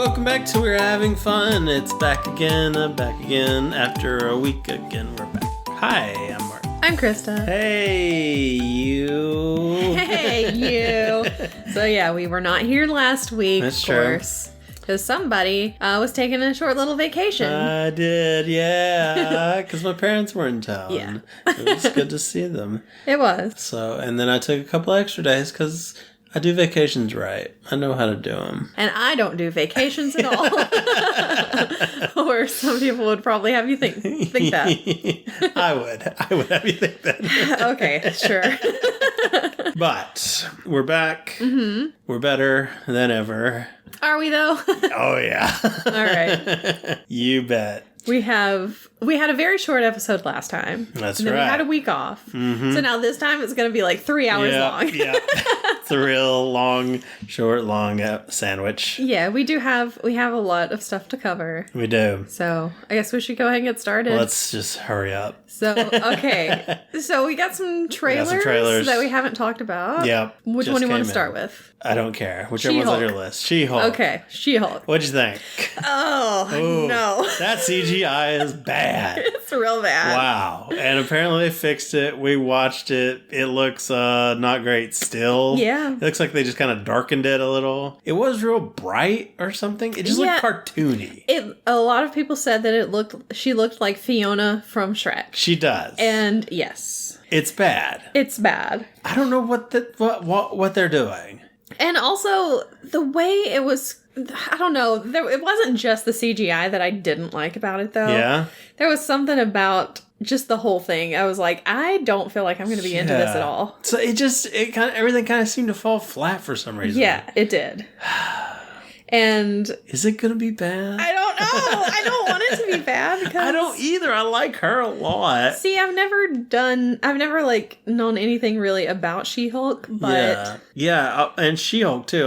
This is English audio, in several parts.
welcome back to We're Having Fun. It's back again after a week again. We're back. Hi, I'm Mark. I'm Krista. Hey, you. Hey, you. So yeah, we were not here last week, That's of true. course. Because somebody was taking a short little vacation. I did, yeah. Because my parents were in town. Yeah. It was good to see them. It was. So, and then I took a couple extra days because I do vacations right. I know how to do them. And I don't do vacations at all. Or some people would probably have you think that. I would have you think that. Okay, sure. But we're back. Mm-hmm. We're better than ever. Are we though? Oh yeah. All right. You bet. We had a very short episode last time. That's and then right. we had a week off. Mm-hmm. So now this time it's going to be like 3 hours long. Yeah. It's a real long sandwich. Yeah, we have a lot of stuff to cover. We do. So I guess we should go ahead and get started. Let's just hurry up. So, okay. So we got some trailers that we haven't talked about. Yep. Which one do you want to start with? I don't care. Whichever one's on your list. She-Hulk. Okay, She-Hulk. What'd you think? Oh, Ooh, no. That CGI is bad. It's real bad. Wow. And apparently they fixed it. We watched it. It looks not great still. Yeah. It looks like they just kind of darkened it a little. It was real bright or something. It just looked cartoony. A lot of people said that she looked like Fiona from Shrek. She does. And yes. It's bad. It's bad. I don't know what they're doing. And also, the way it was, I don't know, it wasn't just the CGI that I didn't like about it, though. Yeah? There was something about just the whole thing. I was like, I don't feel like I'm going to be into this at all. So everything kind of seemed to fall flat for some reason. Yeah, it did. And is it going to be bad? I don't know. I don't want it to be bad because I don't either. I like her a lot. See, I've never known anything really about She-Hulk, but yeah, and She-Hulk too.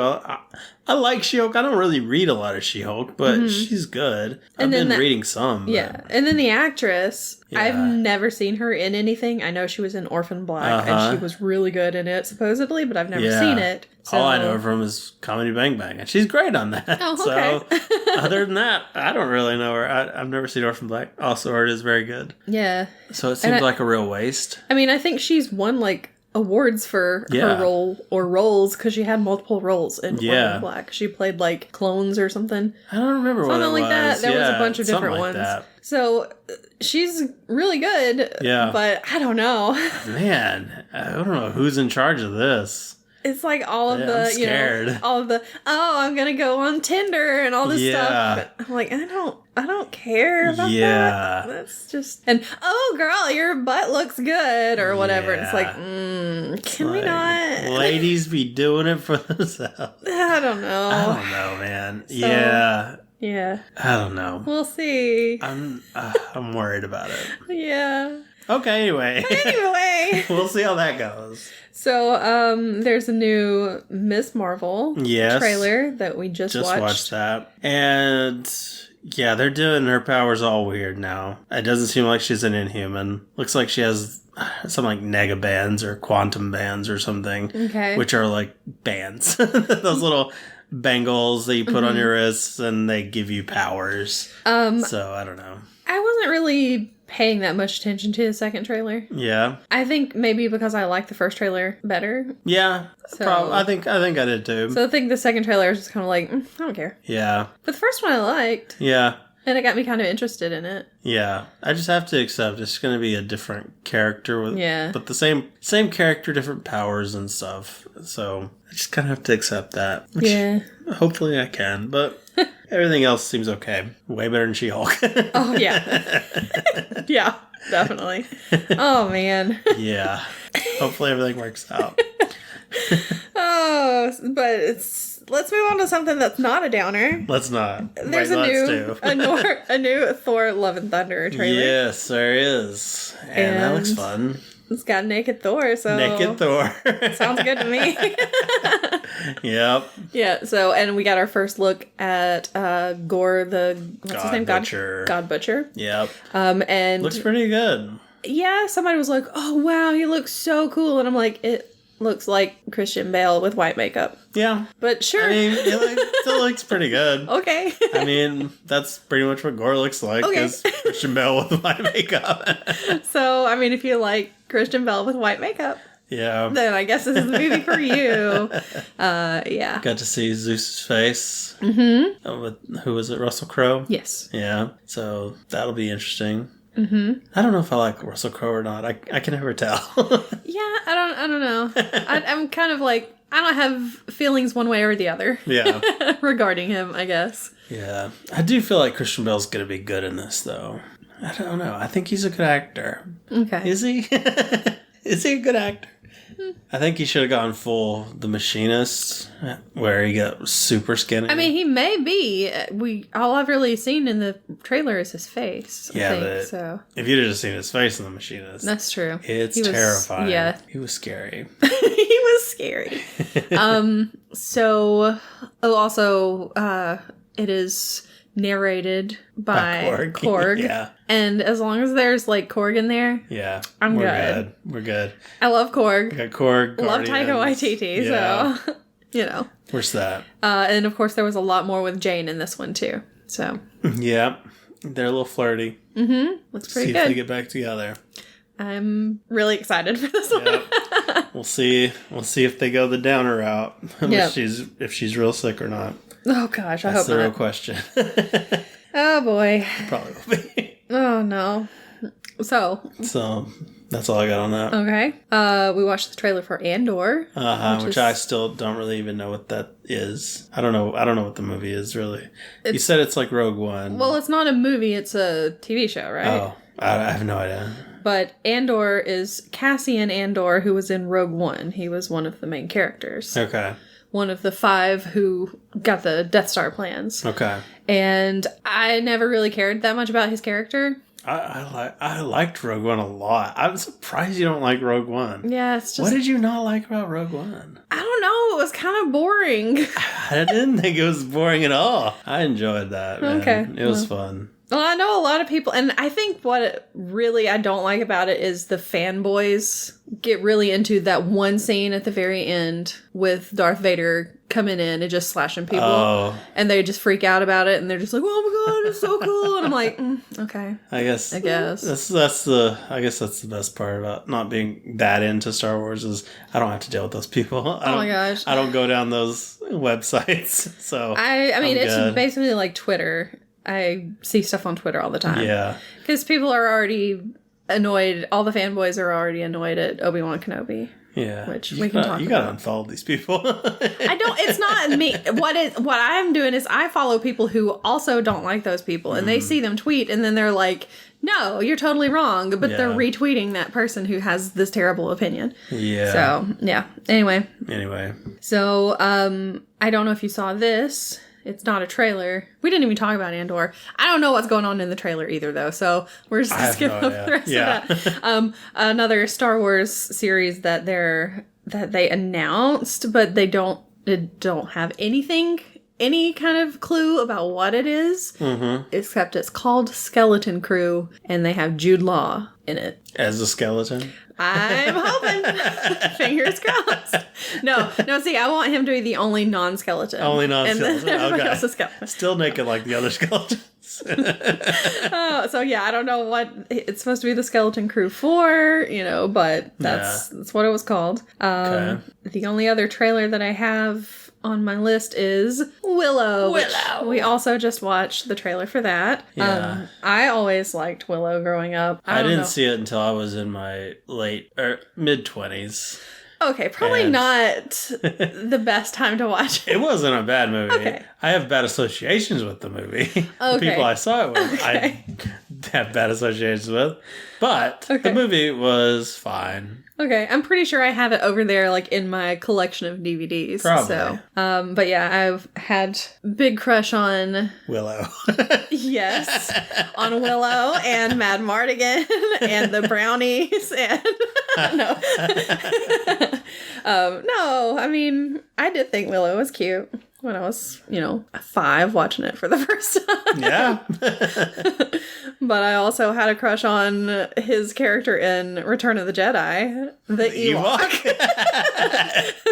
I like She-Hulk. I don't really read a lot of She-Hulk, but she's good. I've been reading some. Yeah, and then the actress, I've never seen her in anything. I know she was in Orphan Black, and she was really good in it, supposedly, but I've never seen it. So. All I know her from is Comedy Bang Bang, and she's great on that. Oh, okay. So, other than that, I don't really know her. I've never seen Orphan Black. Also heard is very good. Yeah. So it seems like a real waste. I mean, I think she's won, awards for her role, or roles, because she had multiple roles in Orphan Black. She played, clones or something. I don't remember what it was. Something like that. There was a bunch of different ones. That. So, she's really good. Yeah. But I don't know. Man, I don't know who's in charge of this. It's like all of the, I'm scared. all of the, I'm going to go on Tinder and all this stuff. But I'm like, I don't care about that. That's just, and, oh, girl, your butt looks good or whatever. Yeah. It's like, can we not? Ladies be doing it for themselves. I don't know, man. So, yeah. I don't know. We'll see. I'm worried about it. Yeah. Okay, anyway. We'll see how that goes. So, there's a new Miss Marvel trailer that we just watched. Watched that. And, yeah, they're doing her powers all weird now. It doesn't seem like she's an Inhuman. Looks like she has some, nega bands or quantum bands or something. Okay. Which are, bands. Those little bangles that you put on your wrists and they give you powers. So, I don't know. I wasn't really paying that much attention to the second trailer. Yeah. I think maybe because I liked the first trailer better. Yeah. So, I think I did too. So I think the second trailer is just kind of like, I don't care. Yeah. But the first one I liked. Yeah. And it got me kind of interested in it. Yeah. I just have to accept it's going to be a different character but the same character, different powers and stuff. So I just kind of have to accept that. Which hopefully I can, but everything else seems okay. Way better than She-Hulk. Oh, yeah. Yeah, definitely. Oh, man. Yeah. Hopefully everything works out. But let's move on to something that's not a downer. Let's not. There's a new Thor Love and Thunder trailer. Yes, there is. And that looks fun. It's got naked Thor, so... Naked Thor. Sounds good to me. Yep. Yeah, so, and we got our first look at Gore what's his name? Butcher. God Butcher. Yep. And... Looks pretty good. Yeah, somebody was like, oh, wow, he looks so cool. And I'm like, it looks like Christian Bale with white makeup. Yeah. But sure. I mean, it still looks pretty good. Okay. I mean, that's pretty much what Gore looks like, is Christian Bale with white makeup. So, I mean, if you like Christian Bale with white makeup, yeah, then I guess this is the movie for you. Yeah. Got to see Zeus's face. Mm-hmm. With, who was it, Russell Crowe? Yes. Yeah, so that'll be interesting. Mm-hmm. I don't know if I like Russell Crowe or not. I can never tell. Yeah, I don't know. I'm kind of like, I don't have feelings one way or the other. Yeah. Regarding him, I guess. Yeah. I do feel like Christian Bale's going to be good in this, though. I don't know. I think he's a good actor. Okay. Is he? Is he a good actor? I think he should have gone full The Machinist, where he got super skinny. I mean, he may be. All I've really seen in the trailer is his face. Yeah, I think, but so. if you'd have just seen his face in The Machinist, that's true. It's terrifying. Yeah, he was scary. He was scary. So, also, it is narrated by Korg. Yeah. And as long as there's like Korg in there, yeah, I'm good. We're good. I love Korg. We got Korg. Love Taika Waititi. Yeah. So, you know. Where's that? And of course, there was a lot more with Jane in this one too. So. Yeah, they're a little flirty. Mm-hmm. Looks pretty good. See if they get back together. I'm really excited for this one. We'll see. We'll see if they go the downer route. Yep. If she's real sick or not. Oh gosh, I That's hope not. the real question. Oh boy. Probably will be. Oh no. So that's all I got on that. Okay. We watched the trailer for Andor. Which I still don't really even know what that is. I don't know what the movie is really. You said it's like Rogue One. Well, it's not a movie, it's a TV show, right? Oh, I have no idea. But Andor is Cassian Andor, who was in Rogue One. He was one of the main characters. Okay. One of the 5 who got the Death Star plans. Okay. And I never really cared that much about his character. I liked Rogue One a lot. I'm surprised you don't like Rogue One. Yeah, it's just... What did you not like about Rogue One? I don't know. It was kind of boring. I didn't think it was boring at all. I enjoyed that, man. Okay. It was fun. Well, I know a lot of people, and I think what really I don't like about it is the fanboys get really into that one scene at the very end with Darth Vader coming in and just slashing people. Oh. And they just freak out about it, and they're just like, oh my god, it's so cool. And I'm like, okay. I guess. I guess that's the best part about not being that into Star Wars is I don't have to deal with those people. Oh my gosh. I don't go down those websites. So I mean, it's basically like Twitter. I see stuff on Twitter all the time. Yeah. Because people are already annoyed. All the fanboys are already annoyed at Obi-Wan Kenobi. Yeah. Which we can talk about. You gotta unfollow these people. I don't, it's not me. What I'm doing is I follow people who also don't like those people. And they see them tweet and then they're like, no, you're totally wrong. But they're retweeting that person who has this terrible opinion. Yeah. So, yeah. Anyway. So, I don't know if you saw this. It's not a trailer. We didn't even talk about Andor. I don't know what's going on in the trailer either, though. So we're just going to skip over the rest of that. Another Star Wars series that they announced, but they don't have any kind of clue about what it is, except it's called Skeleton Crew, and they have Jude Law in it. As a skeleton? I'm hoping. Fingers crossed. No, see, I want him to be the only non-skeleton. Only non-skeleton, and everybody else is skeleton. Still naked like the other skeletons. So yeah, I don't know what it's supposed to be the Skeleton Crew for, but that's what it was called. Okay. The only other trailer that I have on my list is Willow. We also just watched the trailer for that. Yeah. I always liked Willow growing up. I didn't see it until I was in my mid-20s. Okay, probably not the best time to watch it. It wasn't a bad movie. Okay. I have bad associations with the movie. Okay. The people I saw it with, I have bad associations with. But the movie was fine. Okay, I'm pretty sure I have it over there, like, in my collection of DVDs. Probably. So, but yeah, I've had big crush on... Willow. Yes. On Willow and Mad Mardigan and the brownies and... No. No, I mean, I did think Willow was cute. when I was, 5 watching it for the first time. Yeah. But I also had a crush on his character in Return of the Jedi, the Ewok.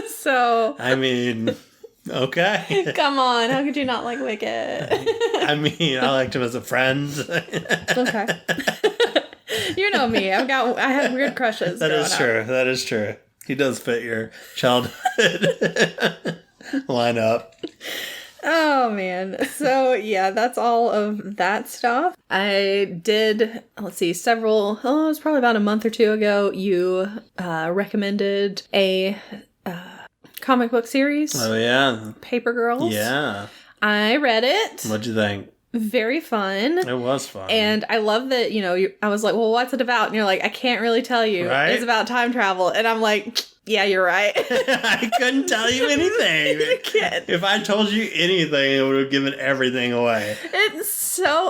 So. I mean, okay. Come on, how could you not like Wicket? I mean, I liked him as a friend. Okay. You know me. I have weird crushes. That is true. That is true. He does fit your childhood lineup. Oh, man. So, yeah, that's all of that stuff. I did, let's see, it was probably about a month or two ago, you recommended a comic book series. Oh, yeah. Paper Girls. Yeah. I read it. What'd you think? Very fun. It was fun. And I love that, I was like, well, what's it about? And you're like, I can't really tell you. Right? It's about time travel. And I'm like, yeah, you're right. I couldn't tell you anything. You can't. If I told you anything, it would have given everything away. It's so,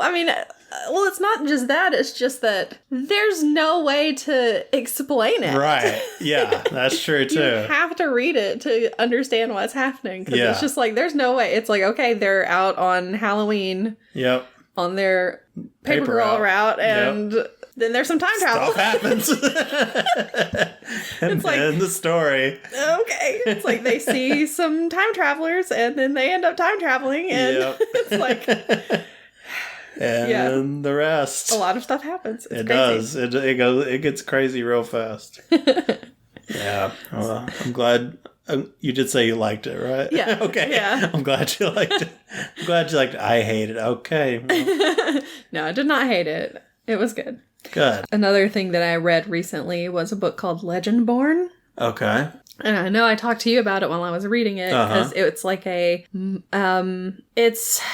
well, it's not just that. It's just that there's no way to explain it. Right. Yeah, that's true, too. You have to read it to understand what's happening. Because it's just like, there's no way. It's like, okay, they're out on Halloween. Yep. On their paper girl route. And then there's some time travel. Stuff happens. And it's like, the story. Okay. It's like they see some time travelers and then they end up time traveling. And it's like... And the rest. A lot of stuff happens. It's crazy. Does. It gets crazy real fast. Yeah. Well, I'm glad you did say you liked it, right? Yeah. Okay. Yeah. I'm glad you liked it. I'm glad you liked it. I hate it. Okay. Well. No, I did not hate it. It was good. Good. Another thing that I read recently was a book called Legend Born. Okay. And I know I talked to you about it while I was reading it, because it's like it's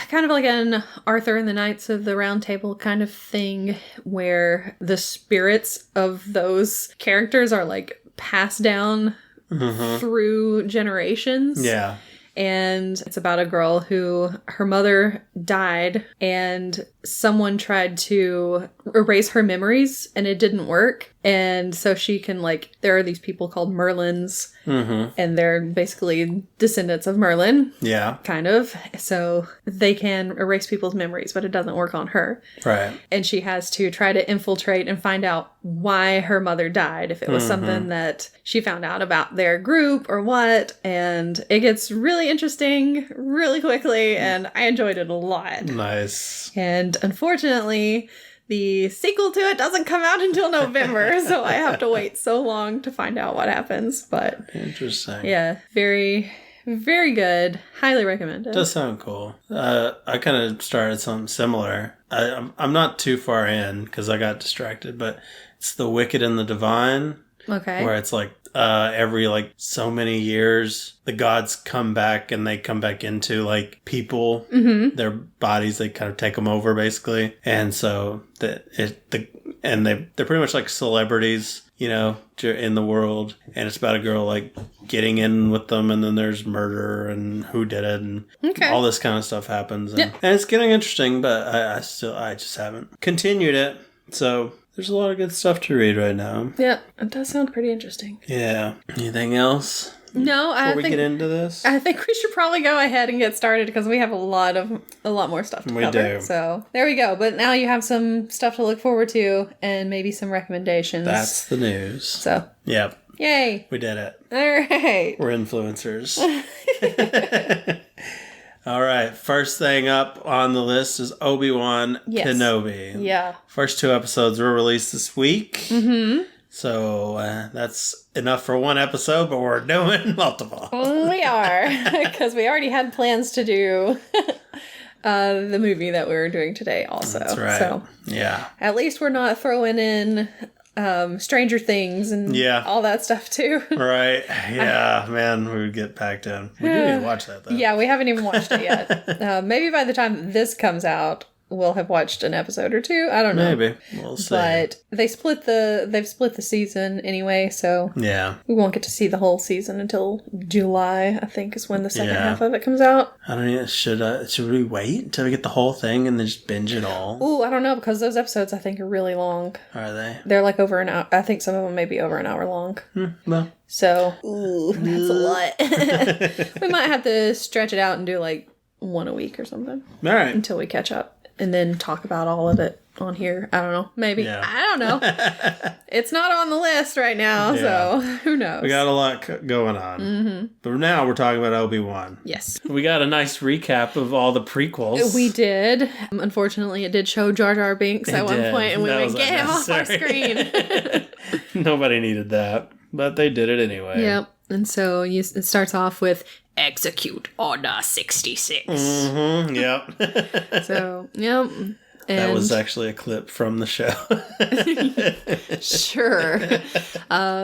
kind of like an Arthur and the Knights of the Round Table kind of thing, where the spirits of those characters are like passed down through generations. Yeah. And it's about a girl who, her mother died and someone tried to erase her memories and it didn't work. And so she can there are these people called Merlins and they're basically descendants of Merlin. Yeah. Kind of. So they can erase people's memories, but it doesn't work on her. Right. And she has to try to infiltrate and find out why her mother died, if it was something that she found out about their group or what. And it gets really interesting really quickly, and I enjoyed it a lot. Nice. And unfortunately, the sequel to it doesn't come out until November, so I have to wait so long to find out what happens. But interesting. Yeah, very, very good. Highly recommended. Does sound cool. I kind of started something similar. I'm not too far in because I got distracted, but it's The Wicked and the Divine. Okay. Where it's every so many years the gods come back and they come back into people. Their bodies, they kind of take them over basically, and so they're pretty much like celebrities, in the world, and it's about a girl getting in with them, and then there's murder and who did it, and all this kind of stuff happens, and it's getting interesting, but I just haven't continued it, so there's a lot of good stuff to read right now. Yeah, it does sound pretty interesting. Yeah. Anything else? No, Before we get into this? I think we should probably go ahead and get started because we have a lot more stuff to cover. We do. So there we go. But now you have some stuff to look forward to and maybe some recommendations. That's the news. So. Yep. Yay. We did it. All right. We're influencers. All right, first thing up on the list is Obi-Wan Kenobi. Yeah. First 2 episodes were released this week. So that's enough for 1 episode, but we're doing multiple. We are, because we already had plans to do the movie that we were doing today also. That's right. So, yeah. At least we're not throwing in Stranger Things and all that stuff too. Right. Yeah, man, we would get packed in. We do need to watch that though. Yeah, we haven't even watched it yet. Maybe by the time this comes out, we'll have watched an episode or two. I don't know. Maybe. We'll see. But they've split the season anyway, so yeah, we won't get to see the whole season until July, I think, is when the second half of it comes out. I don't know. Should we wait until we get the whole thing and then just binge it all? Ooh, I don't know, because those episodes I think are really long. Are they? They're like over an hour. I think some of them may be over an hour long. Well. So, ooh, that's a lot. We might have to stretch it out and do like one a week or something. All right. Until we catch up. And then talk about all of it on here. I don't know. Maybe. Yeah. I don't know. It's not on the list right now, so who knows? We got a lot going on. Mm-hmm. But now we're talking about Obi-Wan. Yes. We got a nice recap of all the prequels. We did. Unfortunately, it did show Jar Jar Binks at one point, and we went, get him off our screen. Nobody needed that, but they did it anyway. Yep. And so it starts off with Execute Order 66. Mm-hmm, yep. So, yep. And that was actually a clip from the show. Sure.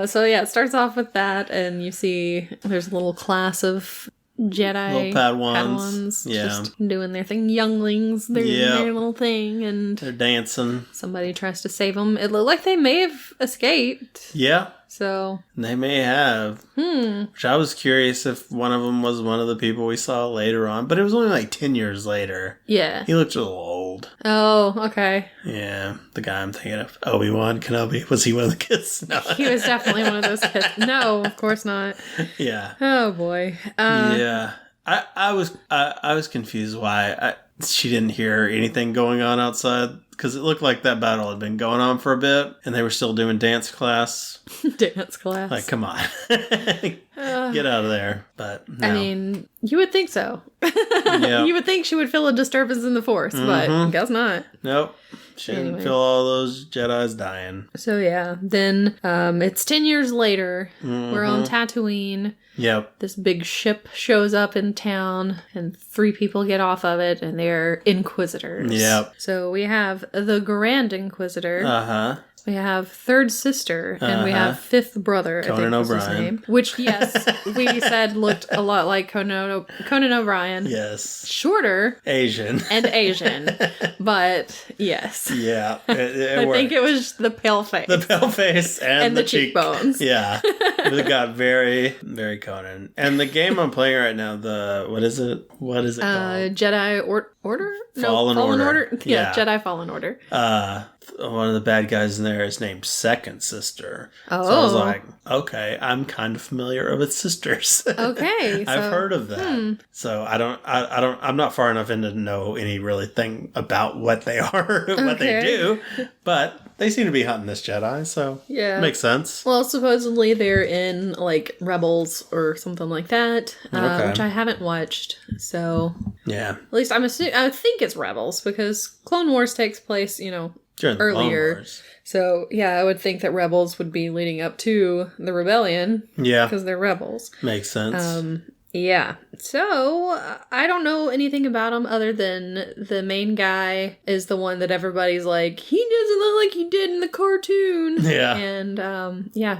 So, yeah, it starts off with that, and you see there's a little class of Jedi. Little Padawans. Yeah. Just doing their thing. Younglings. They're doing their little thing, and they're dancing. Somebody tries to save them. It looked like they may have escaped. Yeah. So they may have. Which I was curious if one of them was one of the people we saw later on, but it was only like 10 years later. Yeah. He looked a little old. Oh, okay. Yeah. The guy I'm thinking of, Obi-Wan Kenobi. Was he one of the kids? No. He was definitely one of those kids. No, of course not. Yeah. Oh, boy. Yeah. I was confused why she didn't hear anything going on outside, because it looked like that battle had been going on for a bit and they were still doing dance class. Dance class. Like, come on. Get out of there. But no. I mean, you would think so. Yep. You would think she would feel a disturbance in the Force, but guess not. Nope. She didn't feel all those Jedis dying. So yeah, then it's 10 years later. We're on Tatooine. Yep. This big ship shows up in town, and 3 people get off of it, and they're Inquisitors. Yep. So we have the Grand Inquisitor. Uh-huh. We have third sister, and we have fifth brother, Conan I think was his name. Which, yes, we said looked a lot like Conan O'Brien. Yes. Shorter. Asian. And Asian. But, yes. Yeah. I think it was the pale face. The pale face and the cheekbones. Yeah. It got very, very Conan. And the game I'm playing right now, what is it called? Jedi Order? Fallen Order. Yeah, Jedi Fallen Order. One of the bad guys in there is named Second Sister. Oh. So I was like, okay, I'm kind of familiar with sisters. Okay. I've heard of that. So I'm not far enough in to know any really thing about what they are, what they do, but they seem to be hunting this Jedi, so it makes sense. Well, supposedly they're in, like, Rebels or something like that, which I haven't watched, so... Yeah. At least I think it's Rebels, because Clone Wars takes place, earlier. So, yeah, I would think that Rebels would be leading up to the Rebellion. Yeah. Because they're Rebels. Makes sense. Yeah. So, I don't know anything about him other than the main guy is the one that everybody's like, he doesn't look like he did in the cartoon. Yeah. And,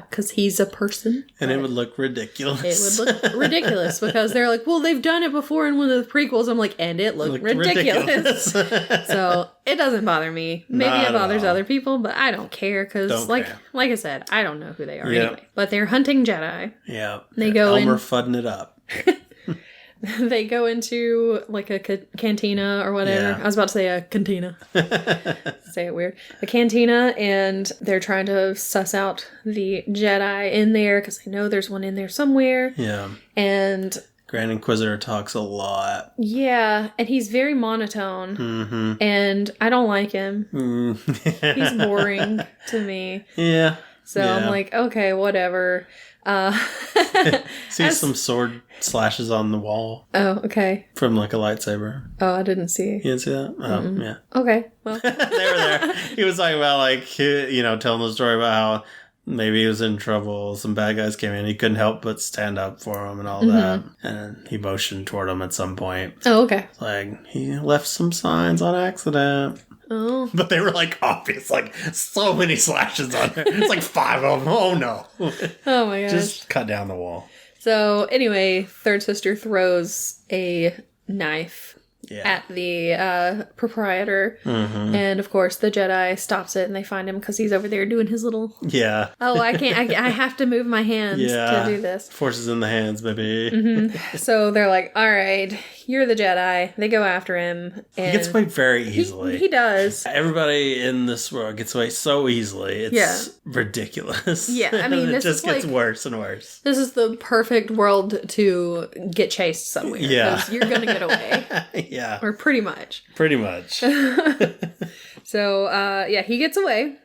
because he's a person. And it would look ridiculous. It would look ridiculous because they're like, well, they've done it before in one of the prequels. I'm like, and it looked ridiculous. So, it doesn't bother me. Maybe it bothers other people, but I don't care because, like I said, I don't know who they are anyway. But they're hunting Jedi. Yeah. They go Elmer fudding it up. They go into like a cantina or whatever. Yeah. I was about to say a cantina. Say it weird. A cantina, and they're trying to suss out the Jedi in there because they know there's one in there somewhere. Yeah. And Grand Inquisitor talks a lot. Yeah, and he's very monotone. Mm-hmm. And I don't like him. He's boring to me. Yeah. So I'm like, okay, whatever. See some sword slashes on the wall. Oh, okay. From like a lightsaber. Oh, I didn't see. You didn't see that? Oh, yeah. Okay, well. They were there. He was talking about telling the story about how maybe he was in trouble. Some bad guys came in. He couldn't help but stand up for him and all that. And he motioned toward him at some point. Oh, okay. Like, he left some signs on accident. Oh. But they were like obvious, like so many slashes on there. It's like 5 of them. Oh no. Oh my gosh. Just cut down the wall. So anyway, third sister throws a knife at the proprietor. And of course the Jedi stops it and they find him because he's over there doing his little... Yeah. Oh, I can't. I have to move my hands to do this. Forces in the hands, baby. So they're like, all right, you're the Jedi. They go after him. And he gets away very easily. He does. Everybody in this world gets away so easily. It's ridiculous. Yeah, I mean, it just gets worse and worse. This is the perfect world to get chased somewhere. Yeah. Because you're going to get away. Yeah. Or pretty much. Pretty much. So, he gets away.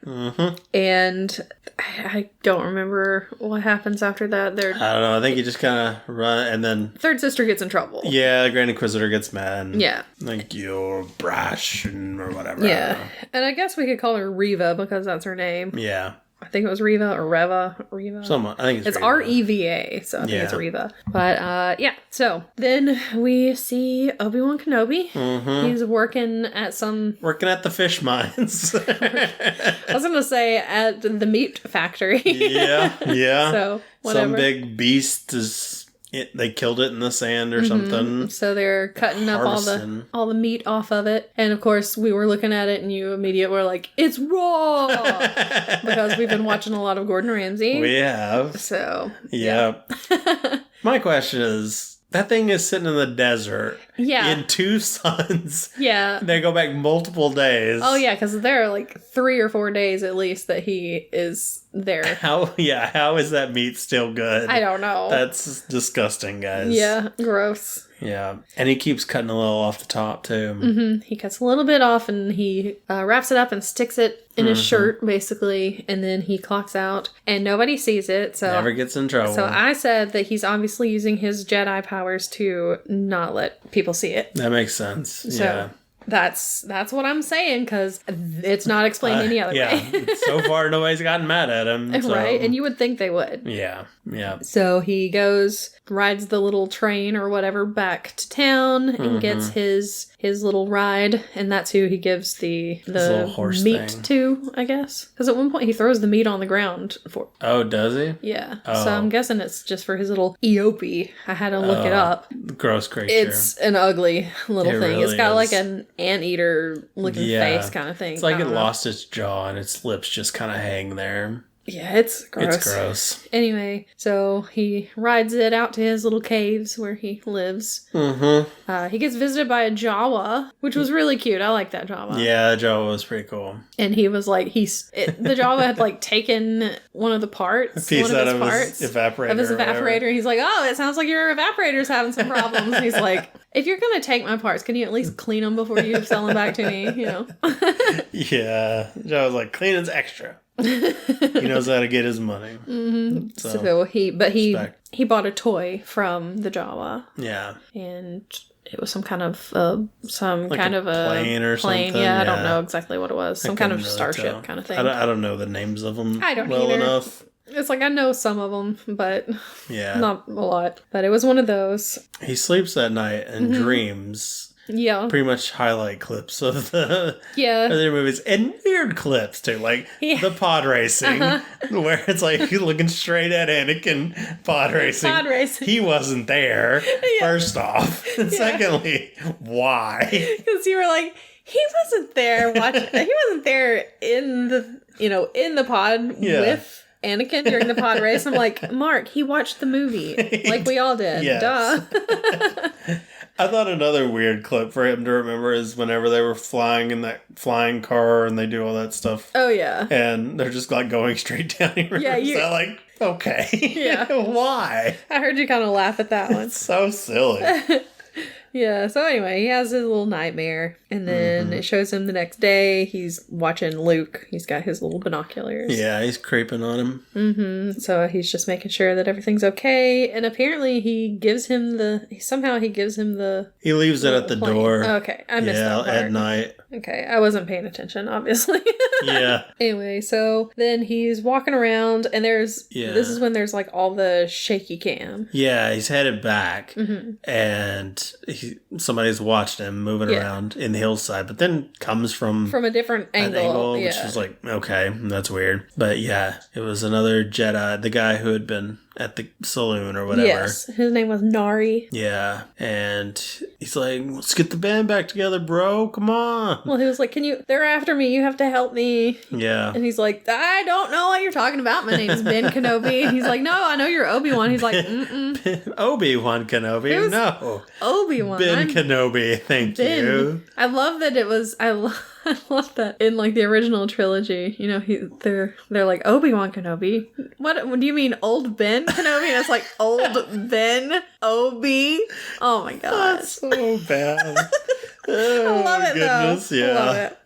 And I don't remember what happens after that. I don't know. I think he just kind of run, and then... Third sister gets in trouble. Yeah, the Grand Inquisitor gets mad. And, yeah. Like, you're brash or whatever. Yeah. And I guess we could call her Reva because that's her name. Yeah. I think it was Reva or Reva. Someone. I think it's Reva. R-E-V-A, so I think it's Reva. But, so then we see Obi-Wan Kenobi. He's working at the fish mines. I was going to say at the meat factory. Yeah. So, whatever. Some big beast they killed it in the sand or something. So they're cutting up all the meat off of it. And of course, we were looking at it and you immediately were like, it's raw! Because we've been watching a lot of Gordon Ramsay. We have. So, yeah. My question is, that thing is sitting in the desert. Yeah. In 2 suns. Yeah. They go back multiple days. Oh, yeah, because there are like 3 or 4 days at least that he is there. How is that meat still good? I don't know. That's disgusting, guys. Yeah, gross. Yeah. And he keeps cutting a little off the top, too. He cuts a little bit off and he wraps it up and sticks it in his shirt, basically. And then he clocks out and nobody sees it. So never gets in trouble. So I said that he's obviously using his Jedi powers to not let people see it. That makes sense. So that's what I'm saying, because it's not explained any other way. So far, nobody's gotten mad at him. So. Right? And you would think they would. Yeah. So he rides the little train or whatever back to town and gets his little ride, and that's who he gives the meat to, I guess. Because at one point he throws the meat on the ground for. Oh, does he? Yeah. Oh. So I'm guessing it's just for his little Eopie. I had to look it up. Gross creature. It's an ugly little thing. Really it's got like an anteater looking face kind of thing. It's like it lost its jaw and its lips just kind of hang there. Yeah, it's gross. It's gross. Anyway, so he rides it out to his little caves where he lives. He gets visited by a Jawa, which was really cute. I like that Jawa. Yeah, the Jawa was pretty cool. And he was like, the Jawa had like taken one of the parts, his evaporator. And he's like, oh, it sounds like your evaporator's having some problems. And he's like, if you're going to take my parts, can you at least clean them before you sell them back to me? You know? Yeah. Jawa's like, cleaning's extra. He knows how to get his money. So he bought a toy from the Jawa. Yeah. And it was some kind of a plane or something. Yeah, I don't know exactly what it was. Some kind of starship kind of thing. I don't know the names of them. I don't well either. enough. It's like I know some of them, but not a lot. But it was one of those. He sleeps that night and dreams. Yeah. Pretty much highlight clips of the other movies. And weird clips, too. Like the pod racing. Where it's like looking straight at Anakin pod racing. He wasn't there, first off. And secondly, why? Because you were like, he wasn't there watching. He wasn't there in the pod with Anakin during the pod race. I'm like, Mark, he watched the movie. Like we all did. Yes. Duh. I thought another weird clip for him to remember is whenever they were flying in that flying car and they do all that stuff. Oh, yeah. And they're just like going straight down. So like, okay. Yeah. Why? I heard you kind of laugh at that one. It's so silly. Yeah, so anyway, he has his little nightmare, and then it shows him the next day, he's watching Luke. He's got his little binoculars. Yeah, he's creeping on him. So he's just making sure that everything's okay, and apparently he leaves him the He leaves it at the door. Okay, I missed that part. At night. Okay, I wasn't paying attention, obviously. Yeah. Anyway, so then he's walking around, and this is when there's like all the shaky cam. Yeah, he's headed back, and somebody's watched him moving around in the hillside, but then comes from a different angle, which is like, okay, that's weird. But yeah, it was another Jedi, the guy who had been at the saloon or whatever. Yes, his name was Nari. Yeah, and he's like, let's get the band back together, bro. Come on. Well, he was like, they're after me. You have to help me. Yeah. And he's like, I don't know what you're talking about. My name's Ben Kenobi. And he's like, no, I know you're Obi-Wan. He's like, Obi-Wan Kenobi. No. Obi-Wan. Ben Kenobi. Thank you. I love that it was, I love that in like the original trilogy, you know, they're like Obi-Wan Kenobi. What do you mean, old Ben Kenobi? And it's like old Ben Obi. Oh my god, that's so bad. I love it goodness, though. Yeah. I love it.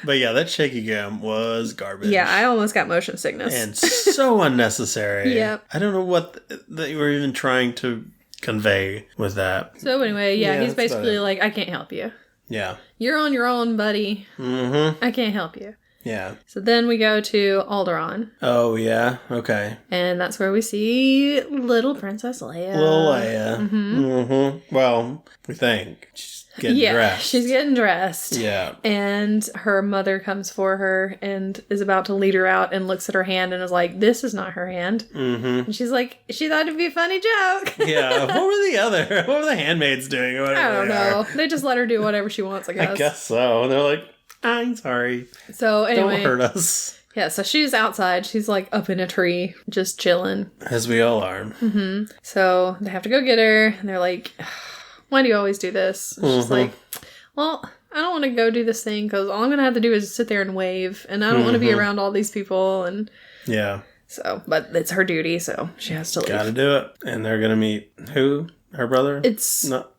But yeah, that shaky cam was garbage. Yeah, I almost got motion sickness. And so unnecessary. Yep. I don't know what that you were even trying to convey with that. So anyway, yeah he's basically like, I can't help you. Yeah. You're on your own, buddy. Mm-hmm. I can't help you. Yeah. So then we go to Alderaan. Oh, yeah? Okay. And that's where we see little Princess Leia. Little Leia. Mm-hmm. Mm-hmm. Well, we think. She's getting dressed. She's getting dressed. Yeah. And her mother comes for her and is about to lead her out and looks at her hand and is like, this is not her hand. Mm-hmm. And she's like, she thought it'd be a funny joke. Yeah. What were the handmaids doing? Or whatever I don't know. They just let her do whatever she wants, I guess. I guess so. And they're like, I'm sorry. So anyway. Don't hurt us. Yeah, so she's outside. She's like up in a tree, just chilling. As we all are. Mm-hmm. So they have to go get her. And they're like, why do you always do this? And she's like, well, I don't want to go do this thing because all I'm going to have to do is sit there and wave. And I don't want to be around all these people. And yeah. So, but it's her duty, so she has to leave. Gotta do it. And they're going to meet who? Her brother? It's not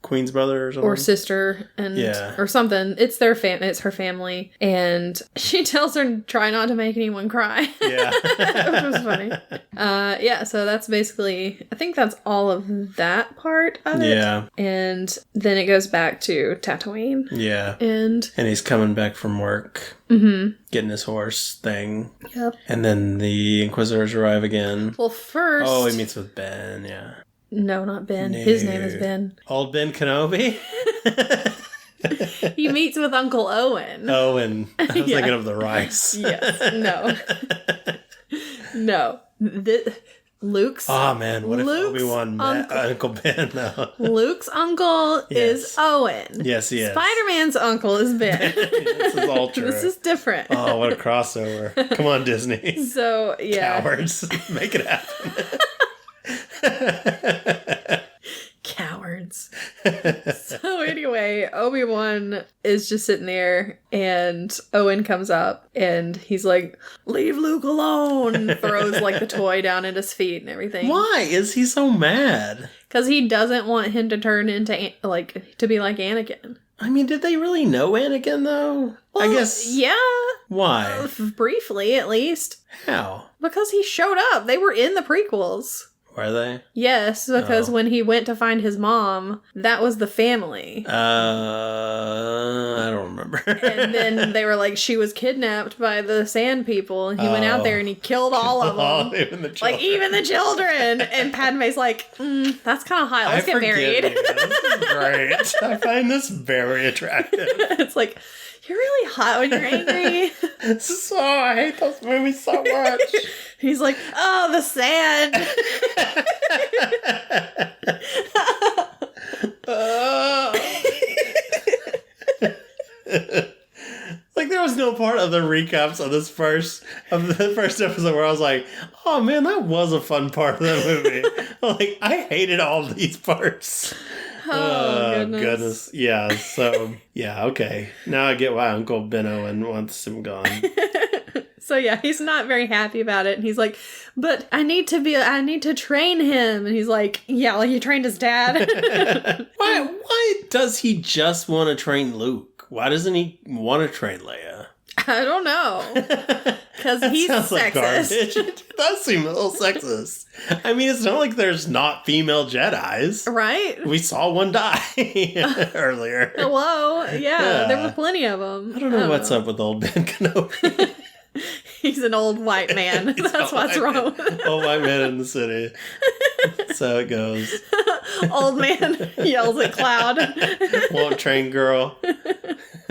Queen's brother or something? Or sister and or something. It's their it's her family. And she tells her to try not to make anyone cry. Yeah. Which was funny. Yeah, so that's basically, I think that's all of that part of it. Yeah. And then it goes back to Tatooine. Yeah. And he's coming back from work. Mm-hmm. Getting his horse thing. Yep. And then the Inquisitors arrive again. Well, first... Oh, he meets with Ben, yeah. No, not Ben. No. His name is Ben. Old Ben Kenobi? He meets with Uncle Owen. Owen. I was thinking of the rice. Yes. No. No. Luke's... Oh, man. What if Obi-Wan met Uncle Ben, though? Luke's uncle is Owen. Yes, he is. Spider-Man's uncle is Ben. This is all true. This is different. Oh, what a crossover. Come on, Disney. So, yeah. Cowards. Make it happen. Cowards. So anyway, Obi-Wan is just sitting there and Owen comes up and he's like, leave Luke alone. Throws like the toy down at his feet and everything. Why is he so mad? Because he doesn't want him to turn into to be like Anakin. I mean, did they really know Anakin though? Well, I guess. Yeah. Why? Briefly, at least. How? Because he showed up. They were in the prequels. Were they? Yes, because when he went to find his mom, that was the family. I don't remember. And then they were like, she was kidnapped by the sand people. And he went out there and he killed all of them. Even the children. Like, even the children. And Padme's like, that's kind of hot. Let's get married. This is great. I find this very attractive. It's like, you're really hot when you're angry. I hate those movies so much. He's like, oh, the sand. Like, there was no part of the recaps of the first episode where I was like, oh man, that was a fun part of the movie. Like, I hated all these parts. Oh, goodness. Yeah, so, yeah, okay. Now I get why Uncle Ben Owen wants him gone. So, yeah, he's not very happy about it. And he's like, but I need to train him. And he's like, yeah, like you trained his dad. Why does he just want to train Luke? Why doesn't he want to train Leia? I don't know. Because he's sexist. Like garbage. It does seem a little sexist. I mean, it's not like there's not female Jedis. Right? We saw one die earlier. Hello? Yeah, there were plenty of them. I don't know what's up with old Ben Kenobi. He's an old white man. That's what's wrong. Old white man in the city. So it goes. Old man yells at Cloud. Won't train girl.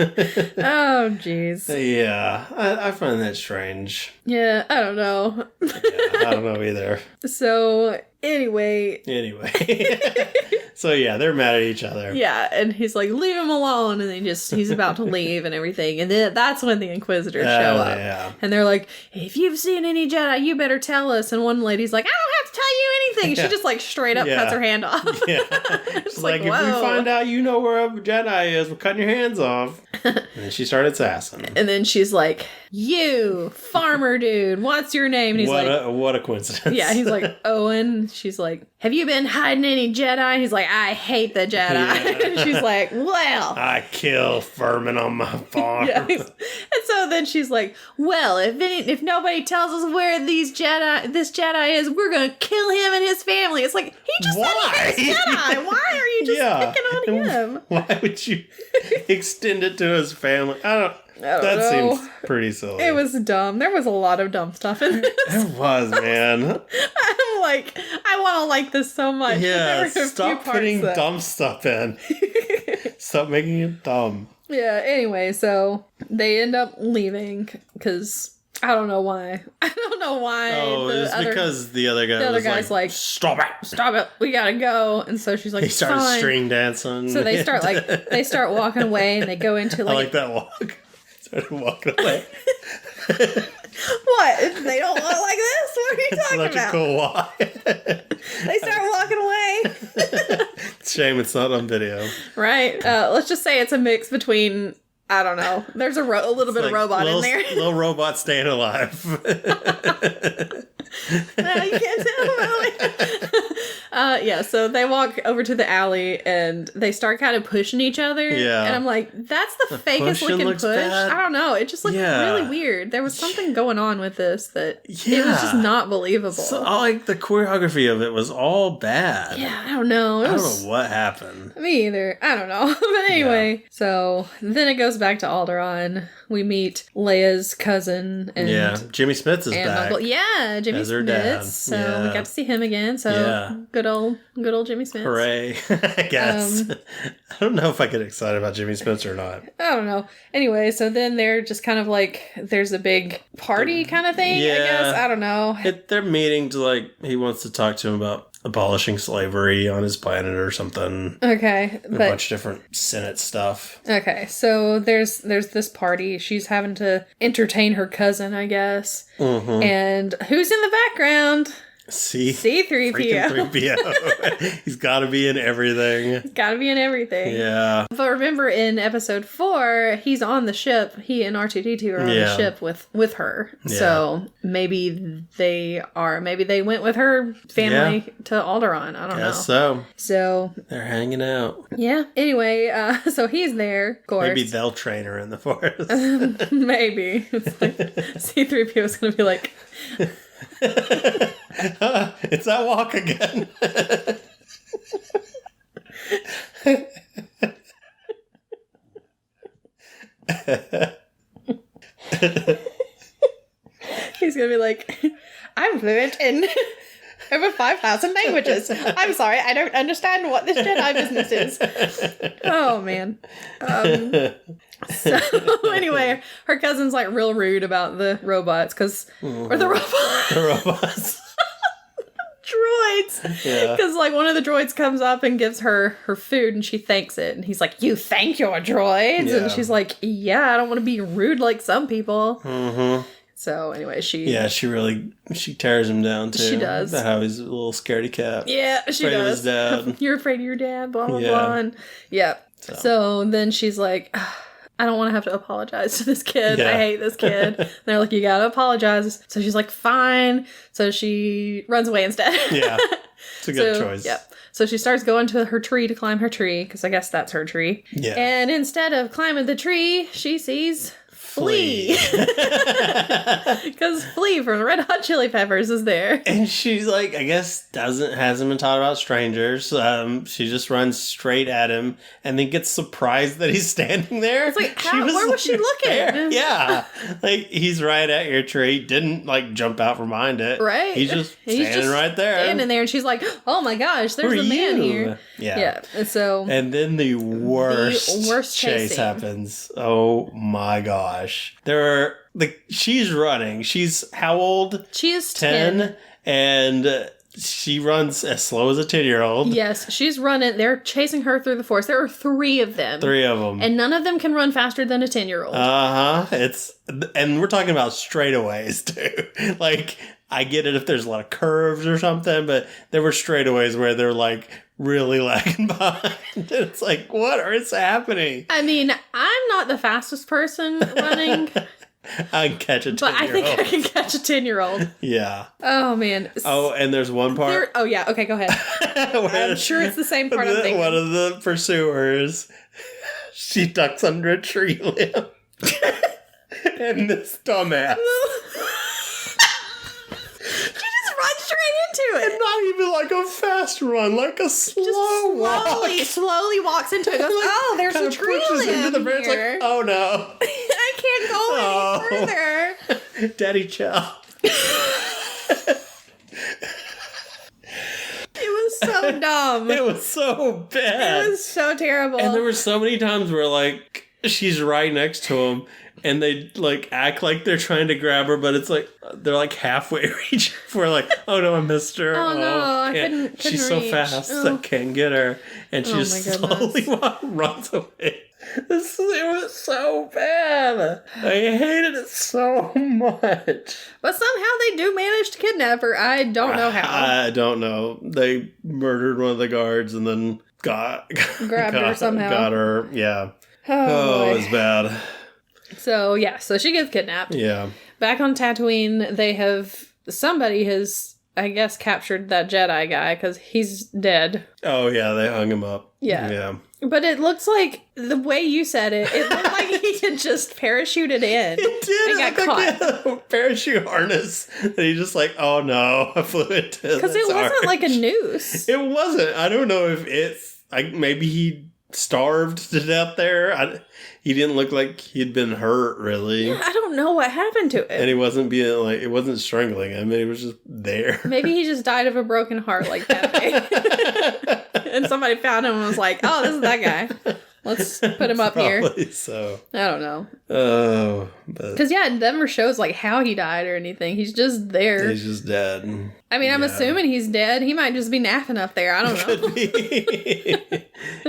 Oh, jeez. Yeah, I find that strange. Yeah, I don't know. Yeah, I don't know either. So, anyway. So, yeah, they're mad at each other. Yeah, and he's like, leave him alone. And he's about to leave and everything. And then that's when the Inquisitors show up. Yeah. And they're like, if you've seen any Jedi, you better tell us. And one lady's like, I don't have to tell you anything. Yeah. She just like straight up cuts her hand off. Yeah. She's like, if we find out you know where a Jedi is, we're cutting your hands off. And then she started sassing. And then she's like, you, farmer dude, what's your name? And he's what a coincidence. Yeah, he's like, Owen. She's like, have you been hiding any Jedi? He's like, I hate the Jedi. Yeah. And she's like, well. I kill vermin on my farm. Yeah, and so then she's like, well, if nobody tells us where this Jedi is, we're going to kill him and his family. It's like, he just said he hates Jedi. Why are you just picking on him? Why would you extend it to his family? I don't know. Seems pretty silly. It was dumb. There was a lot of dumb stuff in this. It was, man. I'm like, I want to like this so much. Yeah, stop putting dumb stuff in. Stop making it dumb. Yeah, anyway, so they end up leaving because I don't know why. Oh, it's because the other guy's like, stop it, we gotta go. And so she's like, he started string dancing. So they start walking away, and they go into like, I like that walk. Started walking away. What? They don't walk like this? What are you talking about? It's such a cool walk. They start walking away. Shame it's not on video. Right. Let's just say it's a mix between, I don't know. There's a little bit of robot in there. Little robot staying alive. You can't tell. Yeah, so they walk over to the alley and they start kind of pushing each other. Yeah. And I'm like, that's the fakest looking push. Bad. I don't know. It just looked really weird. There was something going on with this that it was just not believable. So, like, the choreography of it was all bad. Yeah, I don't know. I don't know what happened. Me either. I don't know. But anyway, so then it goes back to Alderaan. We meet Leia's cousin and Jimmy Smits is back. Uncle. Yeah, Jimmy Smits. Her dad. So we got to see him again. So good old Jimmy Smits. Hooray! I guess. I don't know if I get excited about Jimmy Smits or not. I don't know. Anyway, so then they're just kind of like there's a big party kind of thing. I guess I don't know. They're meeting to he wants to talk to him about abolishing slavery on his planet or something. Okay. A bunch of different Senate stuff. Okay, so there's this party. She's having to entertain her cousin, I guess. Mm-hmm. And who's in the background? C-3PO. He's got to be in everything. Gotta be in everything. Yeah. But remember in episode 4, he's on the ship. He and R2-D2 are on the ship with her. Yeah. So maybe they went with her family to Alderaan. I don't know. Guess so. So they're hanging out. Yeah. Anyway, so he's there, of course. Maybe they'll train her in the forest. Maybe. It's like C-3PO is going to be like... It's that walk again. He's gonna be like, I'm fluent in over 5,000 languages. I'm sorry, I don't understand what this Jedi business is. Oh, man. So, anyway, her cousin's, like, real rude about the robots, or the robots. The robots. Droids. Yeah. Because, like, one of the droids comes up and gives her food, and she thanks it. And he's like, you thank your droids? Yeah. And she's like, yeah, I don't want to be rude like some people. Mm-hmm. So, anyway, she tears him down, too. She does. About how he's a little scaredy cat. Yeah, she afraid does. Of his dad. You're afraid of your dad, blah, blah, blah. And, So then she's like, I don't want to have to apologize to this kid. I hate this kid. And they're like, you gotta apologize. So she's like, fine. So she runs away instead. Yeah. It's a good choice. Yep. So she starts going to her tree to climb her tree, because I guess that's her tree. Yeah. And instead of climbing the tree, she sees Flea. Because Flea from the Red Hot Chili Peppers is there. And she's like, I guess hasn't been taught about strangers. She just runs straight at him and then gets surprised that he's standing there. It's like, where was she looking? There. Yeah. Like, he's right at your tree. Didn't, like, jump out from behind it. Right. He's just standing right there. Standing there, and she's like, oh my gosh, there's a man here. Yeah. So. And then the worst chase happens. Oh my gosh. She's running. She's how old? She is 10. And she runs as slow as a 10-year-old. Yes, she's running. They're chasing her through the forest. There are 3 of them. 3 of them. And none of them can run faster than a 10-year-old. And we're talking about straightaways, too. Like, I get it if there's a lot of curves or something, but there were straightaways where they're, like, really lagging behind. And it's like, what is happening? I mean, I'm not the fastest person running. I can catch a 10-year-old. But I think I can catch a 10-year-old. Yeah. Oh, man. Oh, and there's one part. Oh, yeah. Okay, go ahead. I'm sure it's the same part I'm thinking. One of the pursuers, she ducks under a tree limb. And this dumbass. Into it. And not even like a fast run, like a slow walk. Slowly walks into it. Goes, oh, there's a tree limb into the branch, like, oh no. I can't go any further. Daddy, chill. It was so dumb. It was so bad. It was so terrible. And there were so many times where, like, she's right next to him, and they, like, act like they're trying to grab her, but it's like, they're, like, halfway reaching for, like, oh, no, I missed her. Oh, no, I couldn't she's reach. So fast, I can't get her. And she just slowly runs away. It was so bad. I hated it so much. But somehow they do manage to kidnap her. I don't know how. I don't know. They murdered one of the guards and then grabbed her somehow. Got her, yeah. Oh, it was bad. So, yeah, so she gets kidnapped. Yeah. Back on Tatooine, somebody has, I guess, captured that Jedi guy because he's dead. Oh, yeah, they hung him up. Yeah. Yeah. But it looks like, the way you said it looked like he had just parachuted in. It did. And got caught. Like a parachute harness. And he just like, oh no, I flew into this. Because it wasn't like a noose. It wasn't. I don't know if it's, maybe he starved to death there. He didn't look like he'd been hurt, really. Yeah, I don't know what happened to it. And he wasn't being like, it wasn't strangling him. He was just there. Maybe he just died of a broken heart like that. And somebody found him and was like, oh, this is that guy. Let's put him up here. So. I don't know. Oh. Because, yeah, it never shows, like, how he died or anything. He's just there. He's just dead. I mean, I'm assuming he's dead. He might just be napping up there. I don't know. Could be.